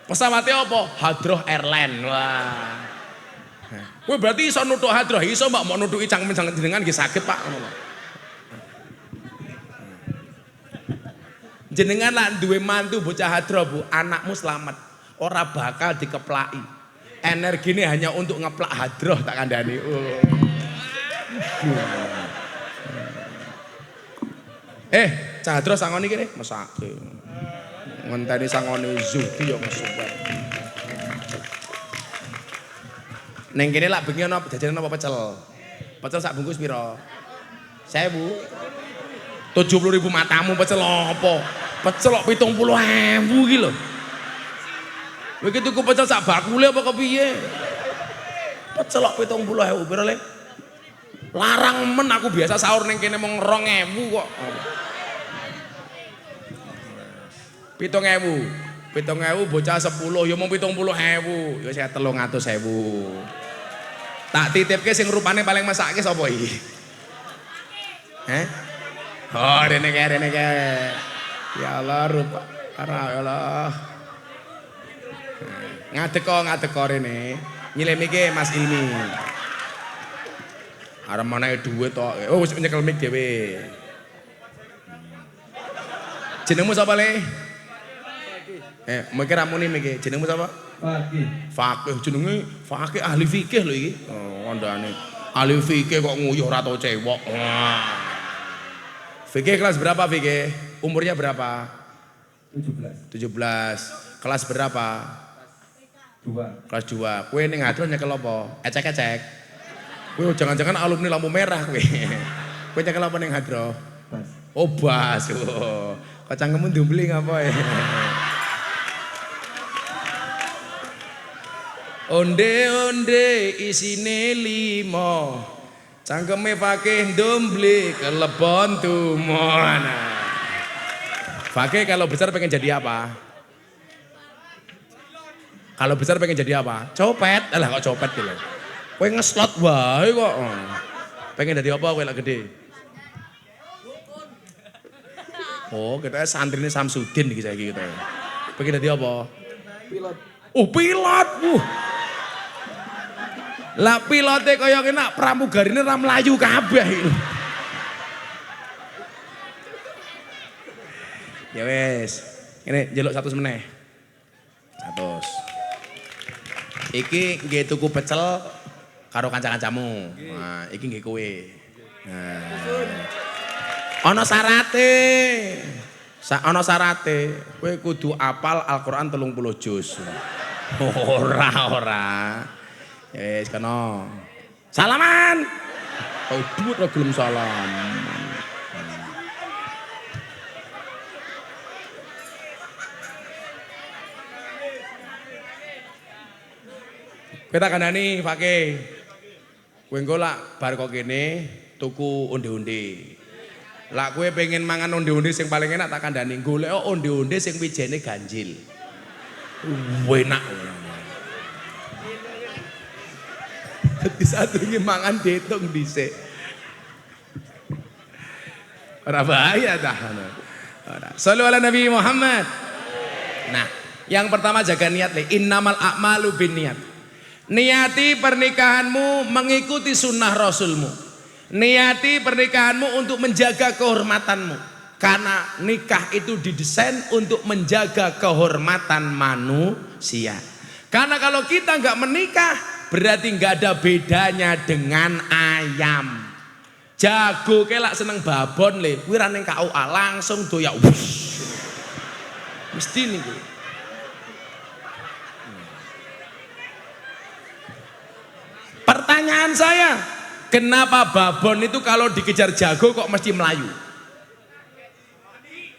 Pesawatnya apa? Hadroh Airline. Wah. Kowe berarti iso nuthuk hadroh, iso mbak mau nuthuki cangkem jenengan nggih saged Pak. Jenengan lah duwe mantu bocah hadroh Bu, anakmu selamat. Ora bakal dikeplaki. Energine hanya untuk ngeplak hadroh tak kandhani. Cah hadroh sangoni kene mesake. Ngenteni sangone Zudi yo mesuwet. Neng kene lak bengi ana jajanan apa pecel? Pecel sak bungkus pira? 1000. 70.000 matamu pecel apa? Pecel kok 70.000 iki lho. Kowe iki tuku pecel sak bakule apa kepiye? Pecel kok 70.000 pira le? Larang men aku biasa sahur neng kene mong 2.000 kok. 7.000 bocah 10 ya mung 70.000 ya saya 300.000. Tak titipke sing rupane paling mesake sapa iki? Oh rene ke. Ya Allah rupa. Ya Allah. Ngadeko rene. Nyilemike Mas Ilmi. Arep menehi dhuwit tok. Oh wis nyekel mik dhewe. Jenengmu sapa le? Mikir ramune mikir. Jenengmu sapa? Fakih. Jenenge Fakih ahli fikih lho iki. Oh, kandhane. Ahli fikih kok nguyuh ora tau cewek. Wah. Fikih kelas berapa Fikih? Umurnya berapa? 17. Kelas berapa? 2. Kelas 2. Kowe ning hadro nyekel apa? Ecek-ecek. Kowe jangan-jangan alumni lampu merah kowe. Kowe nyekel apa ning hadro? Bas. Oh, bas. Oh. Kok cangkemmu ndumbling apa ya? Onde-onde isine 5. Cangkeme Fakih ndumbli kelebon tumon. Fakih kalau besar pengen jadi apa? Kalau besar pengen jadi apa? Copet. Alah kok copet gitu. Kowe ngeslot wae kok. Pengen jadi apa kowe lek gede? Oh, kita santrine Samsudin iki saiki kita. Pengen jadi apa? Pilot. Oh, pilot. Lah pilote kaya kena pramugarine ra mlayu kabeh. Ya wis. Ini njeluk 100 meneh. 100. Iki nggih tuku pecel karo kanca-kancamu. Nah, iki nggih kowe. Nah. Ana syarate. Ana syarate. Kowe kudu apal Al-Qur'an 30 juz. Ora. Ya wis kono. Salaman. Oh, duit ra gelem salam. Kita kandhani Fakih. Kowe engko lak bar kok kene tuku onde-onde. Lak kowe pengen mangan onde-onde sing paling enak tak kandhani golek onde-onde sing wijene ganjil. Enak. Dadi sadurunge mangan diitung dhisik. Ora bahaya dah. Ora. Shallu ala Nabi Muhammad. Nah, yang pertama jaga niat le. Innamal a'malu binniyat. Niati pernikahanmu mengikuti sunnah Rasulmu. Niati pernikahanmu untuk menjaga kehormatanmu. Karena nikah itu didesain untuk menjaga kehormatan manusia. Karena kalau kita nggak menikah berarti nggak ada bedanya dengan ayam. Jago kelak seneng babon le, kuwi ning KUA langsung doyak. Mesti niku. Pertanyaan saya, kenapa babon itu kalau dikejar jago kok mesti melayu?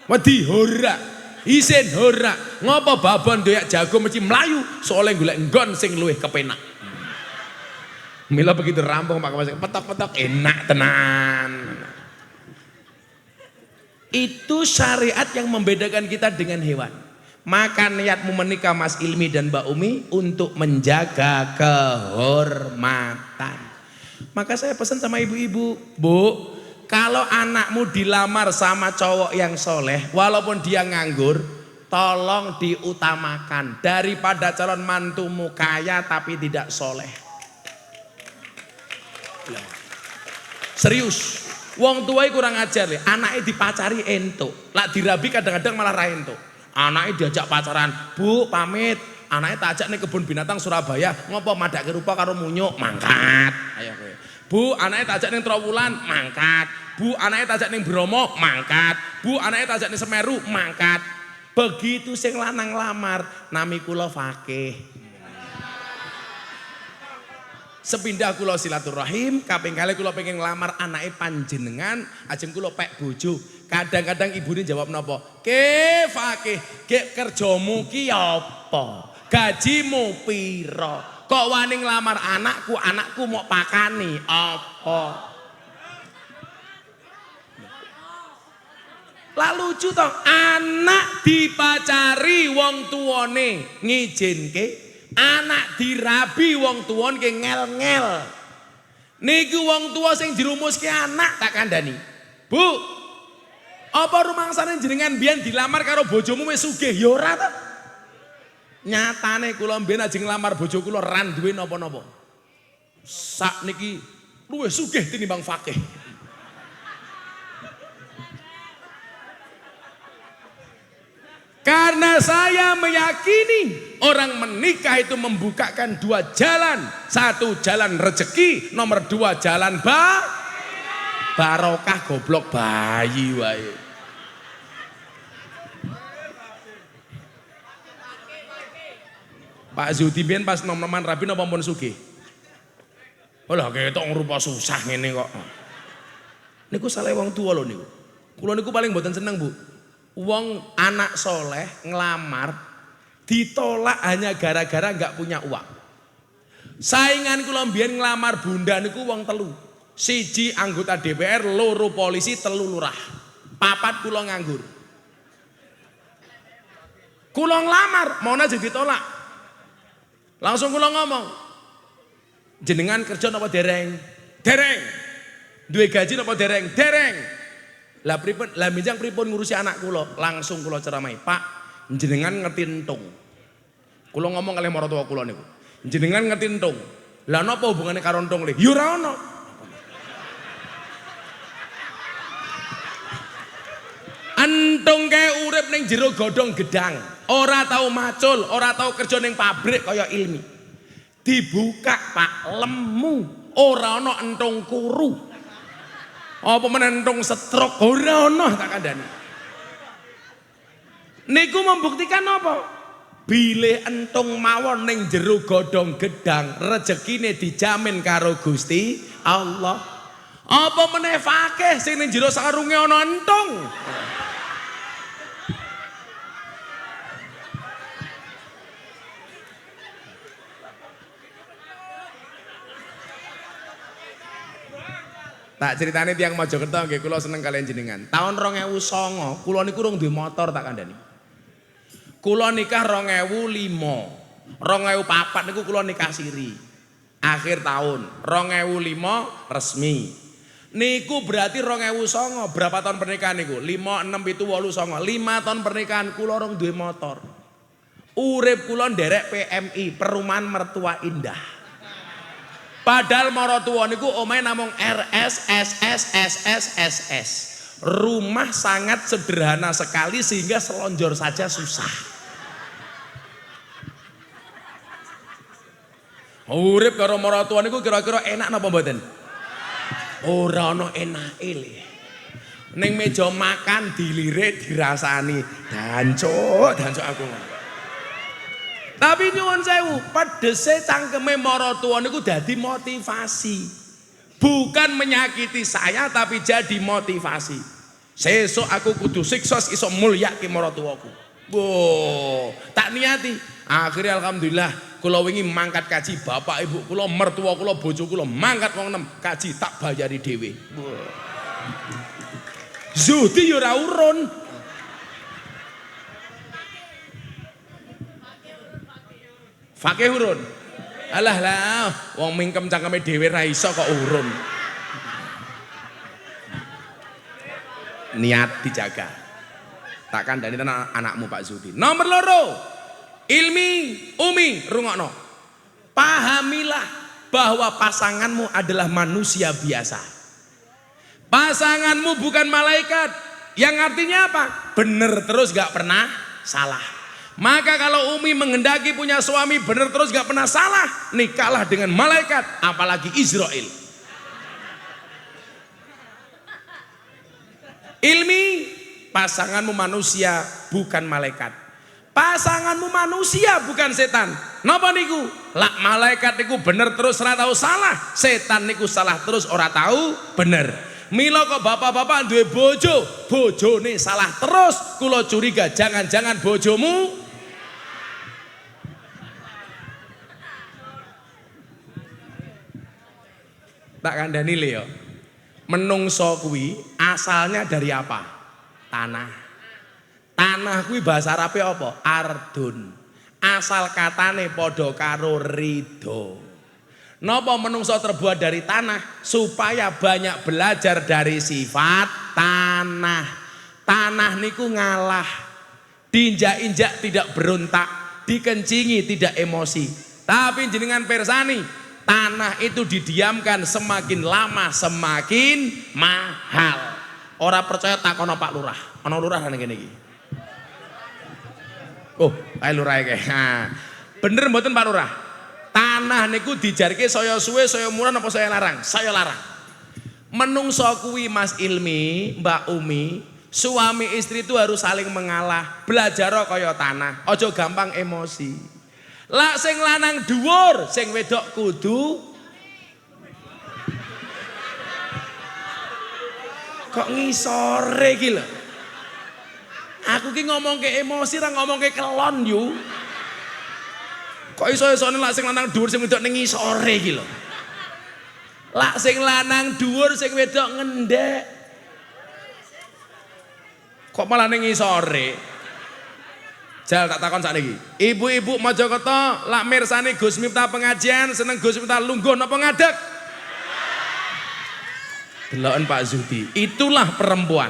Wedi hora, isin hora. Ngopo babon doyak jago mesti melayu? Soalnya golek nggon sing luwih kepenak. Mila begitu rampung Pak Kapolsek, petok-petok enak tenan. Itu syariat yang membedakan kita dengan hewan. Maka niatmu menikah Mas Ilmi dan Mbak Umi untuk menjaga kehormatan. Maka saya pesan sama ibu-ibu, Bu, kalau anakmu dilamar sama cowok yang soleh, walaupun dia nganggur, tolong diutamakan daripada calon mantumu kaya tapi tidak soleh. Serius, wong tuai kurang ajar ya, anaknya dipacari entuk, lak dirabi kadang-kadang malah ra entuk. Anaknya diajak pacaran, Bu pamit, anaknya tak ajak nih kebun binatang Surabaya, ngopo madak kerupa karo munyuk, mangkat. Ayo kowe. Bu anaknya tak ajak nih Trowulan, mangkat. Bu anaknya tak ajak nih Bromo, mangkat. Bu anaknya tak ajak nih Semeru, mangkat. Begitu sing lanang lamar, nami kula Fakih. Sepindah kula silaturahim, kaping kali kula pengen ngelamar anake panjenengan, ajeng kula pek bojo. Kadang-kadang ibune jawab napa? Ke Fakih, gek kerjamu ki apa? Gajimu piro? Kok wani nglamar anakku, anakku mau pakani apa? Lah lucu toh, anak dipacari wong tuane ngizinke. Anak dirabi wong tuwa ke ngel-ngel. Niku wong tua sing dirumuske anak tak kandhani. Bu, apa rumangsane jenengan biyen dilamar karo bojomu wis sugih? Ya ora ta. Nyatane kula mbiyen ajeng nglamar bojo kula ra duwe napa-napa. Sak niki luwih sugih tinimbang Fakih. Karena saya meyakini orang menikah itu membukakan dua jalan. Satu jalan rezeki, nomor dua jalan barokah goblok bayi wae. Pak Zudi biyen pas nom-noman rabi napa pun sugih. Olah ketok ngrupa susah ngene kok. Niku salah wong tua lho niku. Kula niku paling mboten seneng, Bu. Wong anak soleh ngelamar ditolak hanya gara-gara nggak punya uang. Saingan kula mbiyen ngelamar bunda niku wong telu. Siji anggota DPR, loro polisi, telu lurah. Papat kula nganggur. Kula ngelamar, mau aja ditolak. Langsung kula ngomong, jenengan kerja napa dereng? Dereng. Duwe gaji napa dereng? Dereng. Lah pripun, lah minjang pripun ngurusi anak kula? Langsung kula ceramahi, Pak, jenengan ngerti entung. Kula ngomong kalih marang tua kula niku. Jenengan ngerti entung. Lah napa hubungane karo entung le? Ya ora ono. Entung kae urip ning jero godhong gedang, ora tau macul, ora tau kerja ning pabrik kaya Ilmi. Dibuka Pak, lemu, ora ana entung kuru. Apa meneh entung stroke, ora ana tak kandhani. Niku membuktikan apa? Bilih entung mawon ning jero godhong gedang, rezekine dijamin karo Gusti Allah. Apa meneh fakih sing ning jero sarunge ana entung. Tak ceritane tiyang Mojokerto nggih kula seneng kalian jenengan. Tahun 2009 kula niku urung duwe motor tak kandhani. Kula nikah 2005. 2004 niku kula nikah siri. Akhir tahun 2005 resmi. Niku berarti 2009 berapa tahun pernikahan niku? 5, 6, 7, 8, 9. 5 tahun pernikahan kula urung duwe motor. Urip kula nderek PMI, Perumahan Mertua Indah. Padahal maratuwa niku omahe namung RSSSSSS. Rumah sangat sederhana sekali sehingga selonjor saja susah. Urip karo maratuwa niku kira-kira enak napa mboten? Ora ana enake le. Ning meja makan dilirik dirasani, dancuk aku. Tapi nyuwun sewu, pedese cangkeme maratuwa niku dadi motivasi. Bukan menyakiti saya tapi jadi motivasi. Sesuk aku kudu sukses iso mulyake maratuwaku. Wo, tak niati. Akhirnya alhamdulillah kula wingi mangkat kaji bapak ibu kula, mertua kula, bojo kula mangkat wong 6 kaji tak bayari dhewe. Zuhdi yo ora urun. Fakih urun. Alah lah, wong mingkem cangkeme dhewe ra iso kok urun. Niat dijaga. Tak kandhani tenan anakmu Pak Zudi. Nomor 2, Ilmi, Umi, rungokno. Pahamilah bahwa pasanganmu adalah manusia biasa. Pasanganmu bukan malaikat. Yang artinya apa? Bener terus gak pernah salah. Maka kalau Umi menghendaki punya suami benar terus gak pernah salah, nikahlah dengan malaikat, apalagi Israel. Ilmi, pasanganmu manusia bukan malaikat. Pasanganmu manusia bukan setan. Napa niku? Lak malaikat niku bener terus ora tahu salah, setan niku salah terus ora tahu bener. Mila kok bapak-bapak duwe bojo, bojone salah terus, kula curiga jangan-jangan bojomu tak kandhani le yo. Menungso kuwi asalnya dari apa? Tanah. Tanah kuwi bahasa Arabe apa? Ardun. Asal katane padha karo ridho. Napa menungso terbuat dari tanah? Supaya banyak belajar dari sifat tanah. Tanah niku ngalah. Diinjak-injak tidak berontak, dikencingi tidak emosi. Tapi jenengan persani, tanah itu didiamkan semakin lama semakin mahal. Ora percaya takono Pak Lurah. Ana lurah nang kene iki. Oh, ae lurah iki. Bener mboten Pak Lurah? Tanah niku dijarke saya suwe, saya murah apa saya larang? Saya larang. Menungso kuwi Mas Ilmi, Mbak Umi, suami istri itu harus saling mengalah. Belajar kaya tanah, aja gampang emosi. Lak sing lanang dhuwur, sing wedok kudu kok ngisore iki lho. Aku ki ngomongke emosi ra ngomongke kelon yu. Kok iso-isone lak sing lanang dhuwur sing wedok ning ngisore iki lho. Lak sing lanang dhuwur sing wedok ngendhek. Kok malah ning ngisore? Jal tak takon sakniki. Ibu-ibu Mojokerto lak mirsani Gus Miftah pengajian seneng Gus Miftah lungguh napa ngadeg? Deloken Pak Zudi. Itulah perempuan.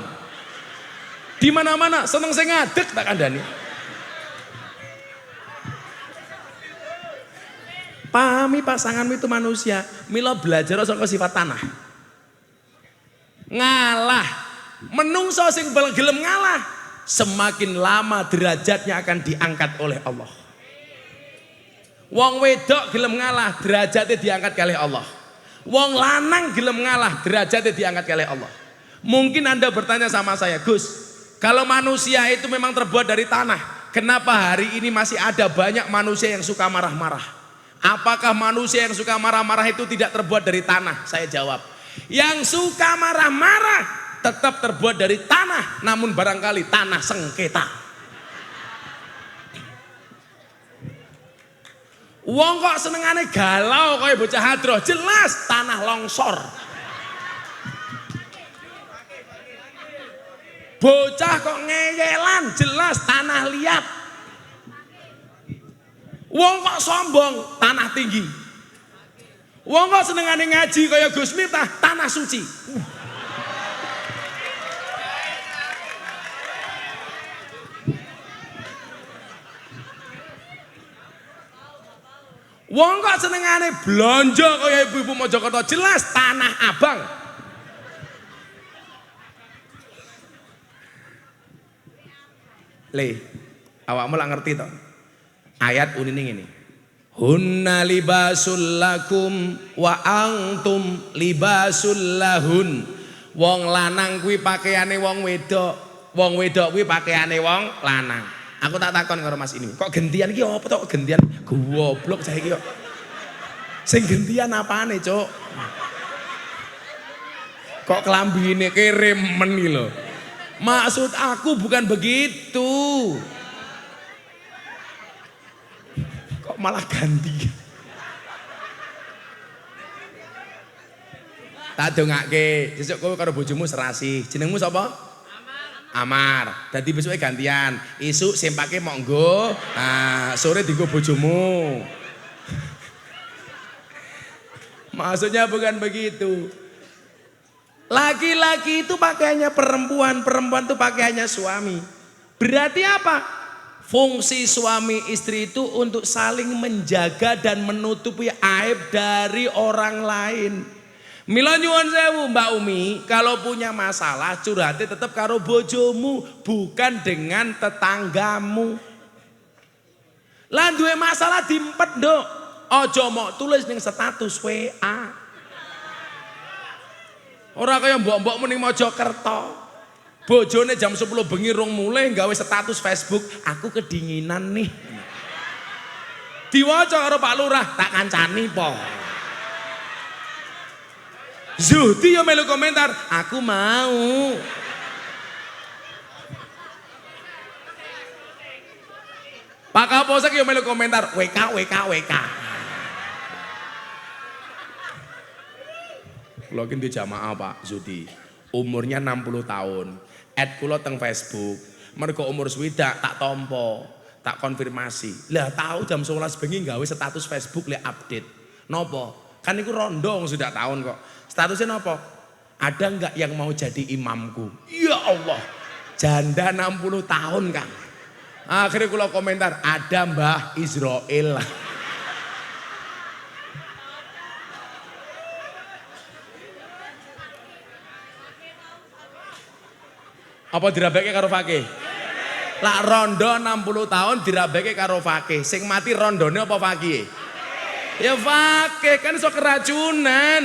Di mana-mana seneng sing ngadeg tak kandhani. Pahami pasanganmu itu manusia. Mila belajar saka sifat tanah. Ngalah. Menungso sing gelem ngalah, semakin lama derajatnya akan diangkat oleh Allah. Wong wedok gelem ngalah, derajatnya diangkat oleh Allah. Wong lanang gelem ngalah, derajatnya diangkat oleh Allah. Mungkin Anda bertanya sama saya, Gus, kalau manusia itu memang terbuat dari tanah, kenapa hari ini masih ada banyak manusia yang suka marah-marah? Apakah manusia yang suka marah-marah itu tidak terbuat dari tanah? Saya jawab, yang suka marah-marah tetap terbuat dari tanah, namun barangkali tanah sengketa. Wong kok senengane galau kaya bocah hadroh, jelas tanah longsor. Bocah kok ngeyelan, jelas tanah liat. Wong kok sombong, tanah tinggi. Wong kok senengane ngaji kaya Gus Miftah, tanah suci. Wong kok senengane blonjo kaya ibu-ibu Mojokerto, jelas tanah abang. Le, awakmu lak ngerti to? Ayat unining ini. Hunna libasul lakum wa antum libasul lahun. Wong lanang kuwi pakaiane wong wedok, wong wedok kuwi pakaiane wong lanang. Aku tak takon karo Mas ini, kok gentian iki apa tok gentian? Goblok saiki kok. Sing gentian apane, Cuk? Kok klambine keremen iki lho. Maksud aku bukan begitu. Kok malah ganti? Tak dongake, sesuk kowe karo bojomu serasi. Jenengmu sapa? Amar. Dadi besoknya gantian. Isuk sing pake monggo, sore dienggo bojomu. Maksudnya bukan begitu. Laki-laki itu pakaiannya perempuan, perempuan itu pakaiannya suami. Berarti apa? Fungsi suami istri itu untuk saling menjaga dan menutupi aib dari orang lain. Mila nyuwun sewu Mbak Umi, kalau punya masalah curhatnya tetap karo bojomu, bukan dengan tetanggamu. Lah duwe masalah diempet nduk. Aja mok tulis ning status WA. Ora kaya mbok-mbok ning Mojokerto. Bojone jam 10 bengi rung mulai gawe status Facebook, aku kedinginan nih. Diwaca karo Pak Lurah, tak kancani po. Zuhdi yo melu komentar, aku mau. Pak Kapolsek yo melu komentar, WK. Kula ki di jamaah Pak Zudi, umurnya 60 tahun. Add kula teng Facebook, mergo umur swidak tak tompo, tak konfirmasi. Lah tahu jam 11 bengi gawe status Facebook le update. Nopo? Kan iku rondo sudah tahun kok. Statusnya nopo? Ada enggak yang mau jadi imamku? Ya Allah, janda 60 tahun Kang. Akhirnya kula komentar, ada Mbah Israel. Apa dirabeke karo fakih? Lah rondo 60 tahun dirabeke karo fakih. Sing mati rondone apa fakih? Ya fakih, kan iso keracunan.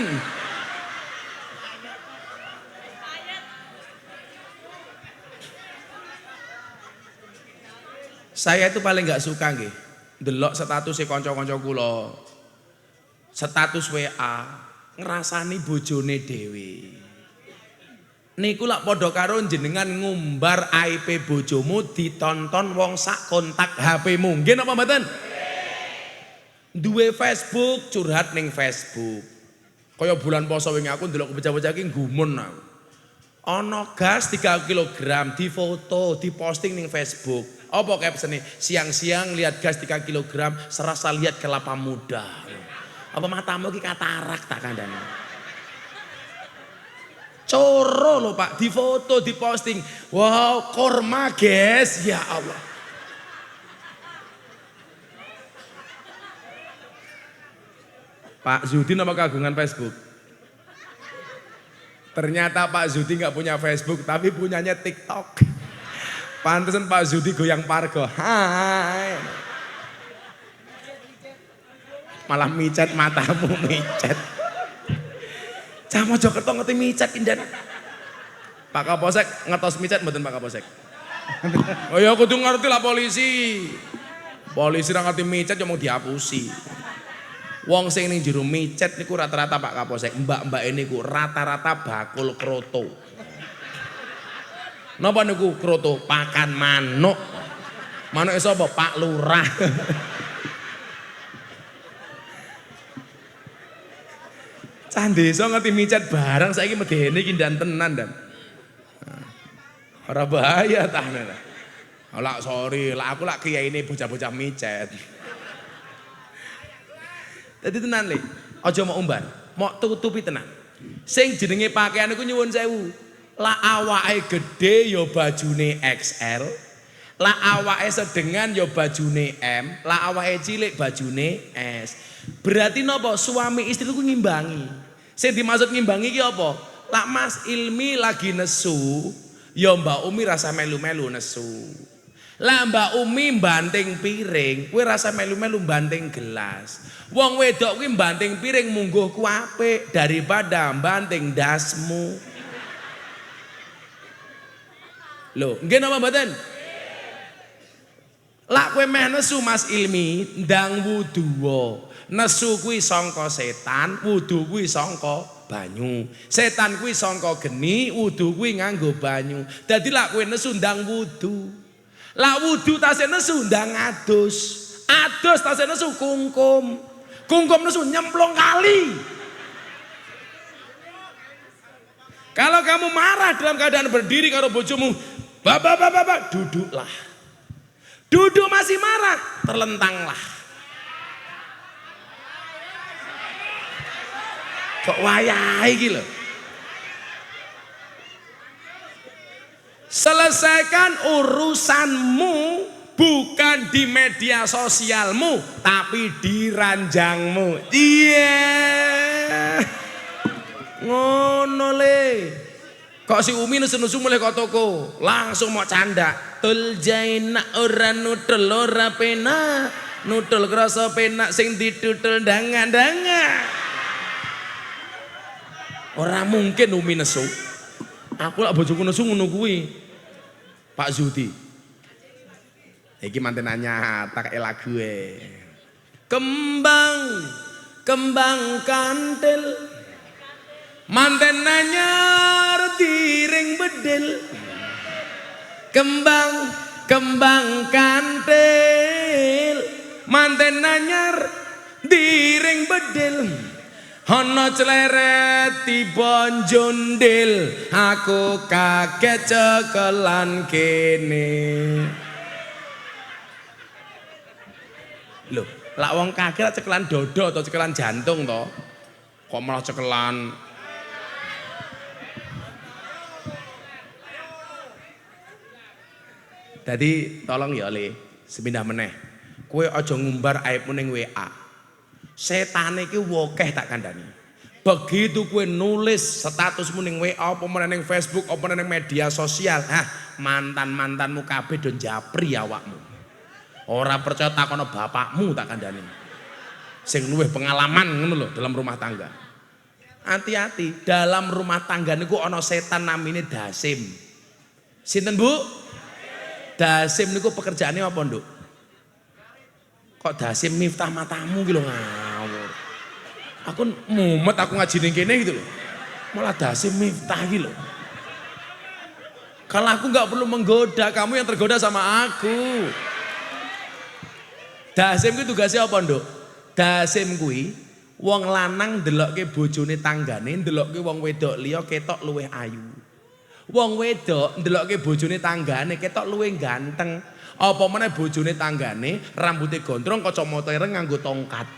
Saya itu paling gak suka nggih ndelok status kanca-kanca kula. Status WA ngrasani bojone dhewe. Niku lak padha karo jenengan ngumbar aib bojomu ditonton wong sak kontak HP-mu. Nggih napa mboten? Duwe Facebook curhat ning Facebook. Kaya bulan poso wingi aku ndelok bocah-bocah iki gumun aku. Ana gas 3 kg difoto, diposting ning Facebook. Apa captione? Siang-siang lihat gas 3 kg, serasa lihat kelapa muda. Apa matamu iki katarak tak kandhane? Coro lho Pak, difoto, diposting. Wow, korma guys, ya Allah. Pak Zudi nama kagungan Facebook. Ternyata Pak Zudi nggak punya Facebook tapi punyanya TikTok. Pantesan Pak Zudi goyang pargo. Hai. Malah micet matamu micet. Cah Mojokerto ngerti micet indan. Pak Kapolsek ngetos micet mboten Pak Kapolsek. Oh ya kudu ngerti lah polisi. Polisi ra ngerti micet cuma dihapusi. Wong sing ning jero micet niku rata-rata Pak Kapolsek, mbak-mbak niku rata-rata bakul kroto. Napa niku kroto? Pakan manuk. Manuke sapa? Pak Lurah. Cah desa ngerti micet barang saiki medene iki ndan tenan dan. Ora bahaya tah. Lah sorry, lah aku lak kiyaine bocah-bocah micet. Dadi tenan Le, aja mau umbar, mau tutupi tenan. Sing jenenge pakaian iku nyuwun sewu. Lah awake gede ya bajune XL, lah awake sedengan ya bajune M, lah awake cilik bajune S. Berarti napa? Suami istri ku ngimbangi. Sing dimaksud ngimbangi iki apa? Lah Mas Ilmi lagi nesu, ya Mbak Umi rasa melu-melu nesu. Lah Mbak Umi banting piring, kowe rasa melu-melu banting gelas. Wong wedok kuwi banting piring mungguh ku apik daripada banting dasmu. Lho, nggih napa mboten? Lah kowe meh nesu Mas Ilmi ndang wudu. Nesu kuwi sangka setan, wudu kuwi sangka banyu. Setan kuwi sangka geni, wudu kuwi nganggo banyu. Dadi lak kowe nesu ndang wudu. Lah wudu tasih nesu ndang adus. Adus tasih nesu kungkum. Kungkum nesu nyemplung kali. Kalau kamu marah dalam keadaan berdiri karo bojomu, bapak, duduklah. Duduk masih marah, terlentanglah. Kok wayahe iki lho. Selesaikan urusanmu bukan di media sosialmu tapi di ranjangmu. Iya. Ngono le. Kok si Umi nesu-nesu mulai kok toko langsung mau canda. Tul jaina ora nutul ora pena. Nutul krasa penak sing ditutul dangan-dangan. Ora mungkin Umi nesu. Aku lak bojoku nesu ngono kuwi. Pak Zudi. Iki mantenannya tak lagu Kembang kantil. Mantenannya tiring bedil. Kembang kantil. Mantenannya tiring bedil. Ana cleret tiba njondil, aku kaget cekelan kene. Loh, lak wong kaget cekelan dodo atau cekelan jantung to? Kok malah cekelan? Jadi tolong ya Le, sepindah meneh. Kowe aja ngumbar aibmu ning WA. Setan iki wokeh tak kandhani. Begitu kowe nulis statusmu ning WA apa meneh ning Facebook apa ning media sosial, mantan-mantanmu kabeh do njapri awakmu. Ora percaya takono bapakmu tak kandhani. Sing luwih pengalaman ngono lho dalam rumah tangga. Hati-hati, dalam rumah tangga niku ana setan namine Dasim. Sinten Bu? Dasim niku pekerjaane apa, Nduk? Kok Dasim miftah matamu gitu ngawur. Aku mumet aku ngaji ning kene gitu loh. Malah Dasim miftah gitu loh. Kalau aku nggak perlu menggoda, kamu yang tergoda sama aku. Dasim itu tugasnya apa, Nduk? Dasim kuwi wong lanang ndelokke bojone tanggane, ndelokke wong wedok liya ketok luwih ayu. Wong wedok ndelokke bojone tanggane ketok luwih ganteng. Apa meneh bojone tanggane rambutnya gondrong kacamata ireng nganggo tongkat.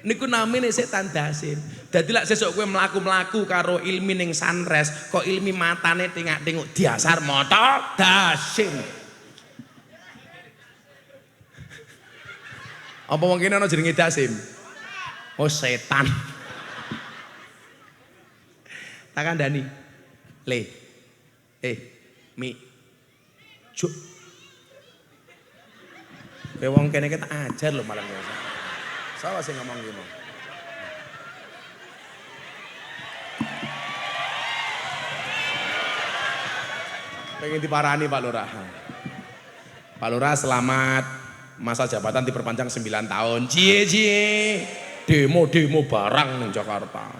Niku namine setan Dasim. Dadi lak sesuk kowe mlaku-mlaku karo Ilmi ning Sanres, kok Ilmi matane tengak-tengok diasar mata Dasim. Apa wong kene ana jenenge Dasim? Oh setan. Tak kandhani. Le. Mi. Juk. Wong kene kita ajar lho malam ini. Salah sih ngomong gini. Pengen diparani Pak Lurah. Pak Lurah selamat, masa jabatan diperpanjang 9 tahun. Cie. Demo barang ning Jakarta.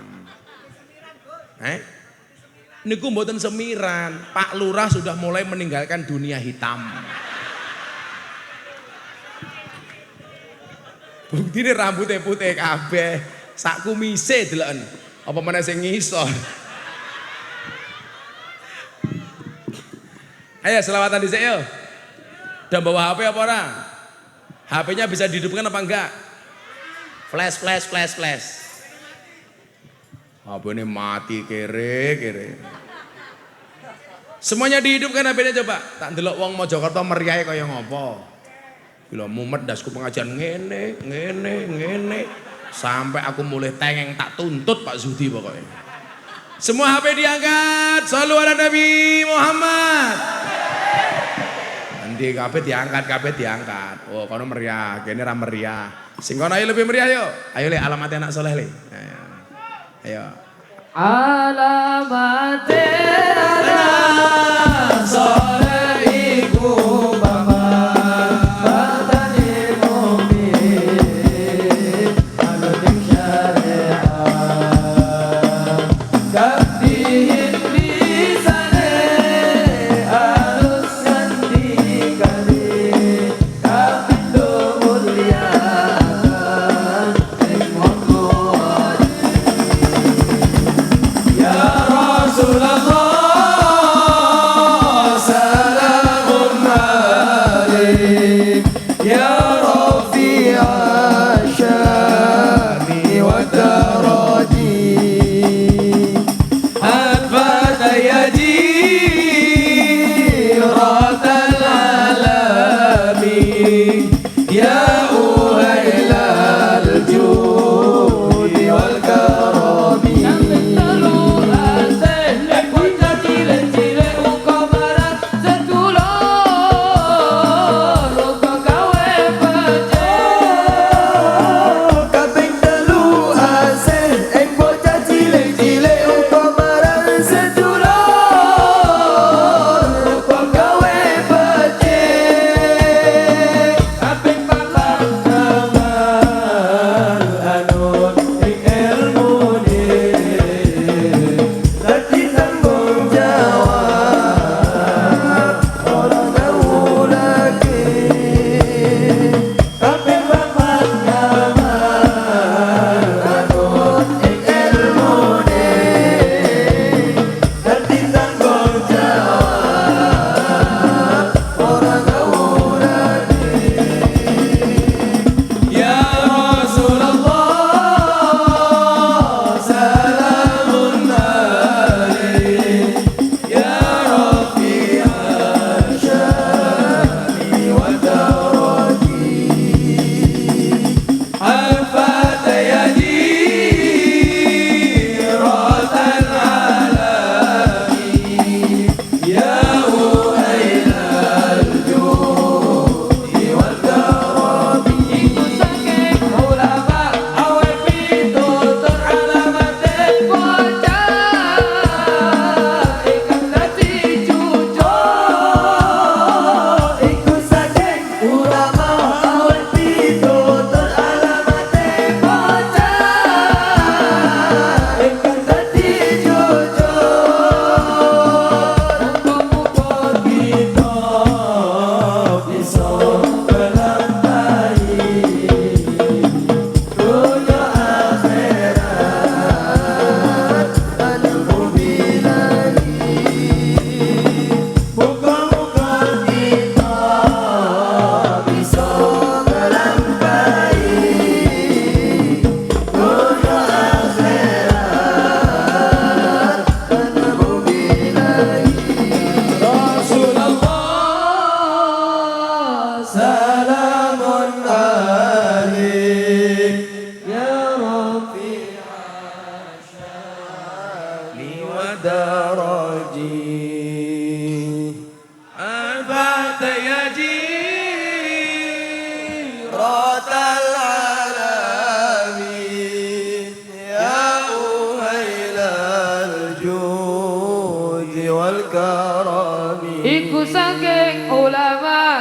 Niku mboten semiran. Pak Lurah sudah mulai meninggalkan dunia hitam. Buktine rambutnya putih kabeh, sak kumise deloken. Apa meneh sing ngisor. Ayo selawatan dhisik yo. Udah bawa HP apa ora? HP-nya bisa dihidupkan apa enggak? Flash. HP ini mati kere. Semuanya dihidupkan HP-nya coba. Tak ndelok wong Mojokerto meriahe kaya ngopo. Gila mumet dasku pengajian ngene. Sampai aku mulai tengeng tak tuntut Pak Zudi pokoknya. Semua HP diangkat. Shallu ala Nabi Muhammad. Nanti kabeh diangkat. Oh, kono meriah, kene ra meriah. Sing kono ayo lebih meriah yo. Ayo le alamat anak soleh le. Ayo. Alamat anak soleh iku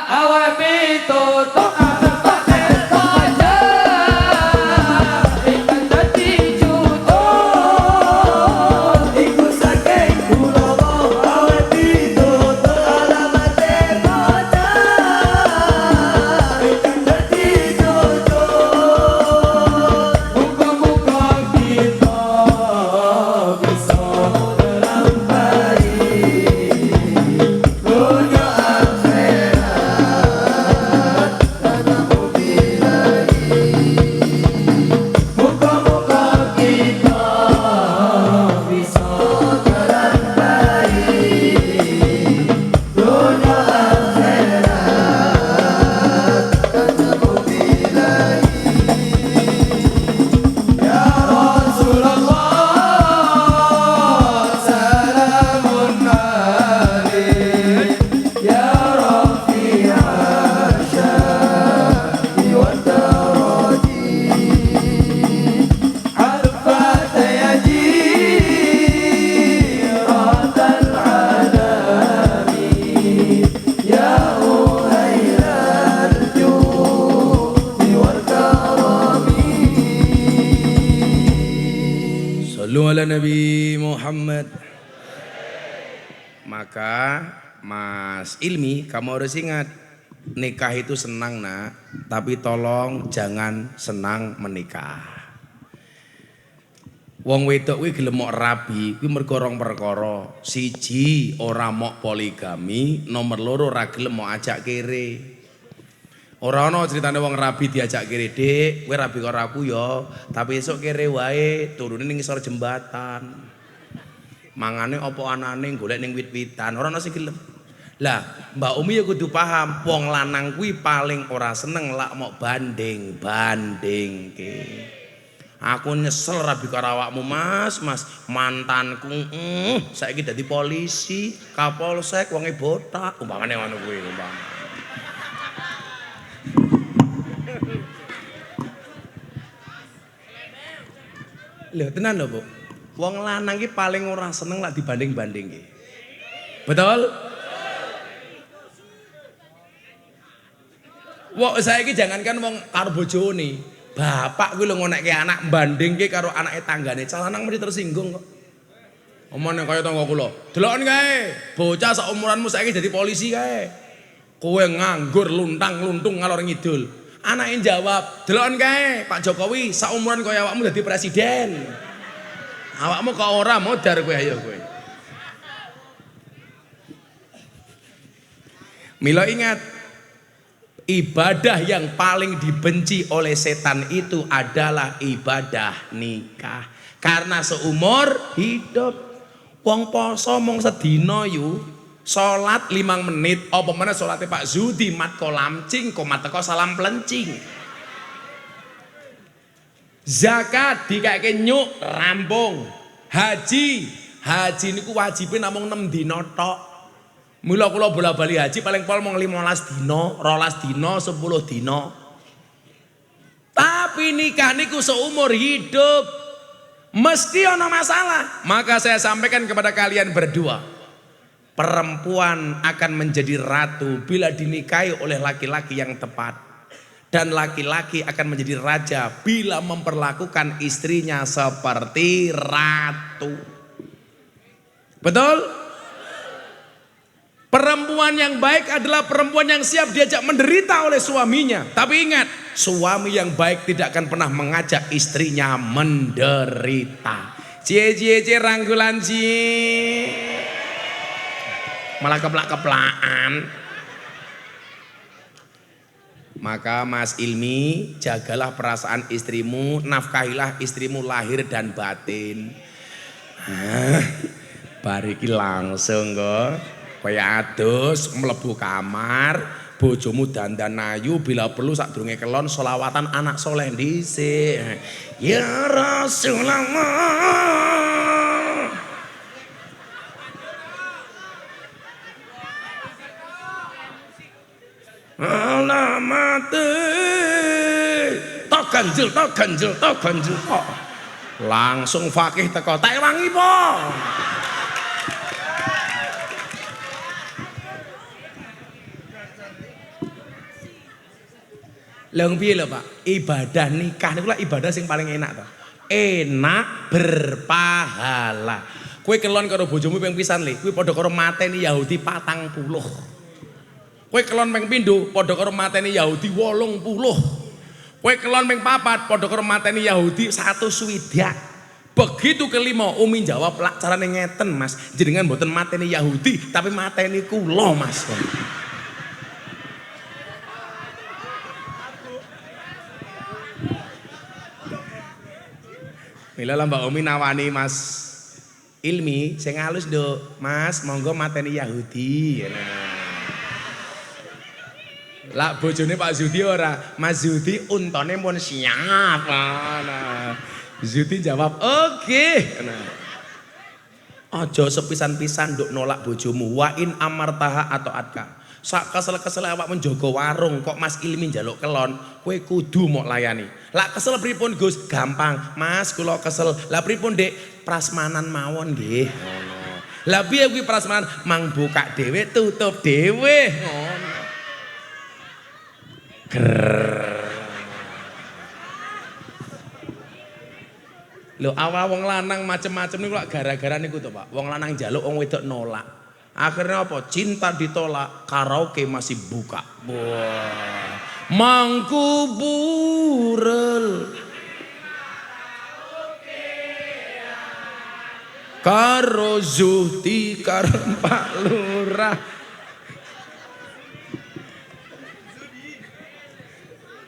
awak pitutuk arepane saja ingkang dadi jutut iku saking kula awak pitutuk arepane saja ingkang dadi jutut muga-muga kita bisa Sallu ala Nabi Muhammad. Maka Mas Ilmi, kamu harus ingat, nikah itu senang nak, tapi tolong jangan senang menikah. Wong wedok kuwi gelem mok rabi, kuwi mergo rong perkara. Siji, ora mok poligami, nomor loro ora gelem mok ajak kere. Ora ana critane wong rabi diajak kere, "Dik, kowe rabi karo aku ya, tapi esuk kere wae turune ning ngisor jembatan." Mangane apa anane golek ning wit-witan, ora ana sing gelem. Lah, Mbak Umi ya kudu paham, wong lanang kuwi paling ora seneng lak mok banding-bandingke. Aku nyesel rabi karo awakmu, Mas, mantanku saiki dadi polisi, kapolsek, wonge botak, umpamane ngono kuwi, umpamane. Lho tenan lho, Bu. Wong lanang iki paling ora seneng lak dibanding-bandingke. Betul? Wong saiki jangankan wong karo bojone, bapak kuwi lho ngonekke anak bandingke karo anake tanggane, calanang mesti tersinggung kok. Omone kaya tangga kula. Deloken kae, bocah sak umuranmu saiki dadi polisi kae. Kowe nganggur luntang-luntung ngalor ngidul. Anake jawab, deloken kae, Pak Jokowi sak umuran kaya awakmu dadi presiden. Awakmu kok ora modar kowe, ayo kowe. Mila ingat, ibadah yang paling dibenci oleh setan itu adalah ibadah nikah. Karena seumur hidup, wong poso mung sedina yu, salat 5 menit, apa meneh salate Pak Zudi mat kolamcing, komat teko salam plencing. Zakat dikake nyuk rampung. Haji niku wajibe namung 6 dina tok. Mula kula bola-bali haji paling pol mung 15 dina, 12 dina, 10 dina. Tapi nikah niku seumur hidup. Mesti ana masalah. Maka saya sampaikan kepada kalian berdua, perempuan akan menjadi ratu bila dinikahi oleh laki-laki yang tepat. Dan laki-laki akan menjadi raja bila memperlakukan istrinya seperti ratu. Betul? Perempuan yang baik adalah perempuan yang siap diajak menderita oleh suaminya. Tapi ingat, suami yang baik tidak akan pernah mengajak istrinya menderita. Cie ranggulan cie. Malah keplak-keplakan. Maka Mas Ilmi, jagalah perasaan istrimu, nafkahilah istrimu lahir dan batin. Bariki langsung kok, kaya adus mlebu kamar, bojomu dandan ayu, bila perlu sakdurunge kelon selawatan anak soleh dhisik. Ya Rasulullah. Alamat tok ganjel kok. Langsung fakih teko, tak wangi po. Lah piye lho Pak? Ibadah nikah niku ibadah sing paling enak to. Enak berpahala. Kowe kelon karo bojomu ping pisan le, kuwi padha karo mateni Yahudi 40. Kowe kelon ping pindho padha karo mateni Yahudi 80. Kowe kelon ping papat padha karo mateni Yahudi 160. Begitu kelima Umi jawab lak carane ngeten Mas, jenengan mboten mateni Yahudi tapi mateni kula Mas. Mila lah Mbak Umi nawani Mas Ilmi, sing halus Nduk. Mas, monggo mateni Yahudi. Lah bojone Pak Zudi ora, Mas Zudi untone pun siap. Nah. Zudi jawab, "Oke." Nah. Aja sepisan-pisan nduk nolak bojomu. Wa in amartaha atau atka. Sak kesel-kesel awak menjaga warung kok Mas Ilmi njaluk kelon, kowe kudu mok layani. Lah kesel pripun Gus? Gampang. Mas kula kesel. Lah pripun Dik? Prasmanan mawon nggih. Ngono. Lah piye kuwi prasmanan? Mang buka dhewe tutup dhewe. Ngono. Lho awal wong lanang macem-macem niku lak gara-gara niku to Pak. Wong lanang njaluk wong wedok nolak. Akhirnya apa? Cinta ditolak, karaoke masih buka. Wah. Mangku burel. Karo Zuhdi karo Pak Lurah.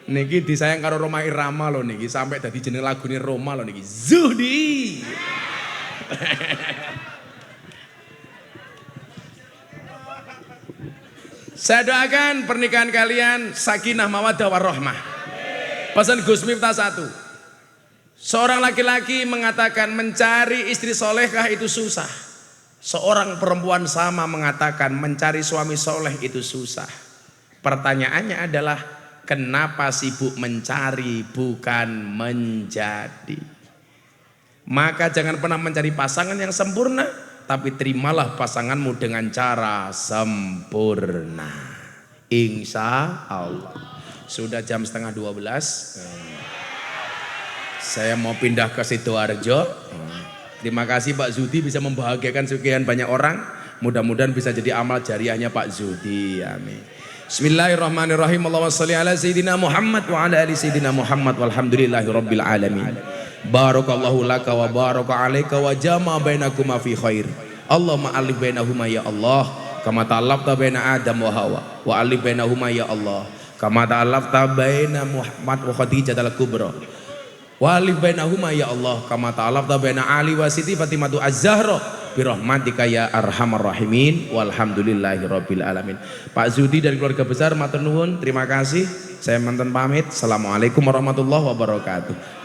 Niki disayang karo Roma Irama loh niki sampai dadi jeneng lagune Roma loh niki. Zuhdi. Saya doakan pernikahan kalian sakinah mawaddah warahmah. Pesan Gus Miftah 1. Seorang laki-laki mengatakan mencari istri solehkah itu susah. Seorang perempuan sama mengatakan mencari suami soleh itu susah. Pertanyaannya adalah kenapa sibuk mencari bukan menjadi. Maka jangan pernah mencari pasangan yang sempurna, tapi terimalah pasanganmu dengan cara sempurna. Insya Allah. Sudah jam 11:30. Saya mau pindah ke Sidoarjo. Terima kasih Pak Zudi bisa membahagiakan sekian banyak orang. Mudah-mudahan bisa jadi amal jariahnya Pak Zudi. Amin. Bismillahirrahmanirrahim. Allahumma shalli ala sayyidina Muhammad wa ala ali sayyidina Muhammad walhamdulillahi rabbil alamin. Barakallahu laka wa baraka alaika wa jama bainakuma fi khair. Allahumma alif bainahuma ya Allah kama ta'allafta baina Adam wa Hawa wa alif bainahuma ya Allah kama ta'allafta baina Muhammad wa Khadijah al-Kubra wa alif bainahuma ya Allah kama ta'allafta baina Ali wa Siti Fatimatu Az-Zahra bi rahmatika ya arhamar rahimin walhamdulillahi rabbil alamin. Pak Zudi dan keluarga besar matur nuwun, terima kasih. Saya mantan pamit. Assalamualaikum warahmatullahi wabarakatuh.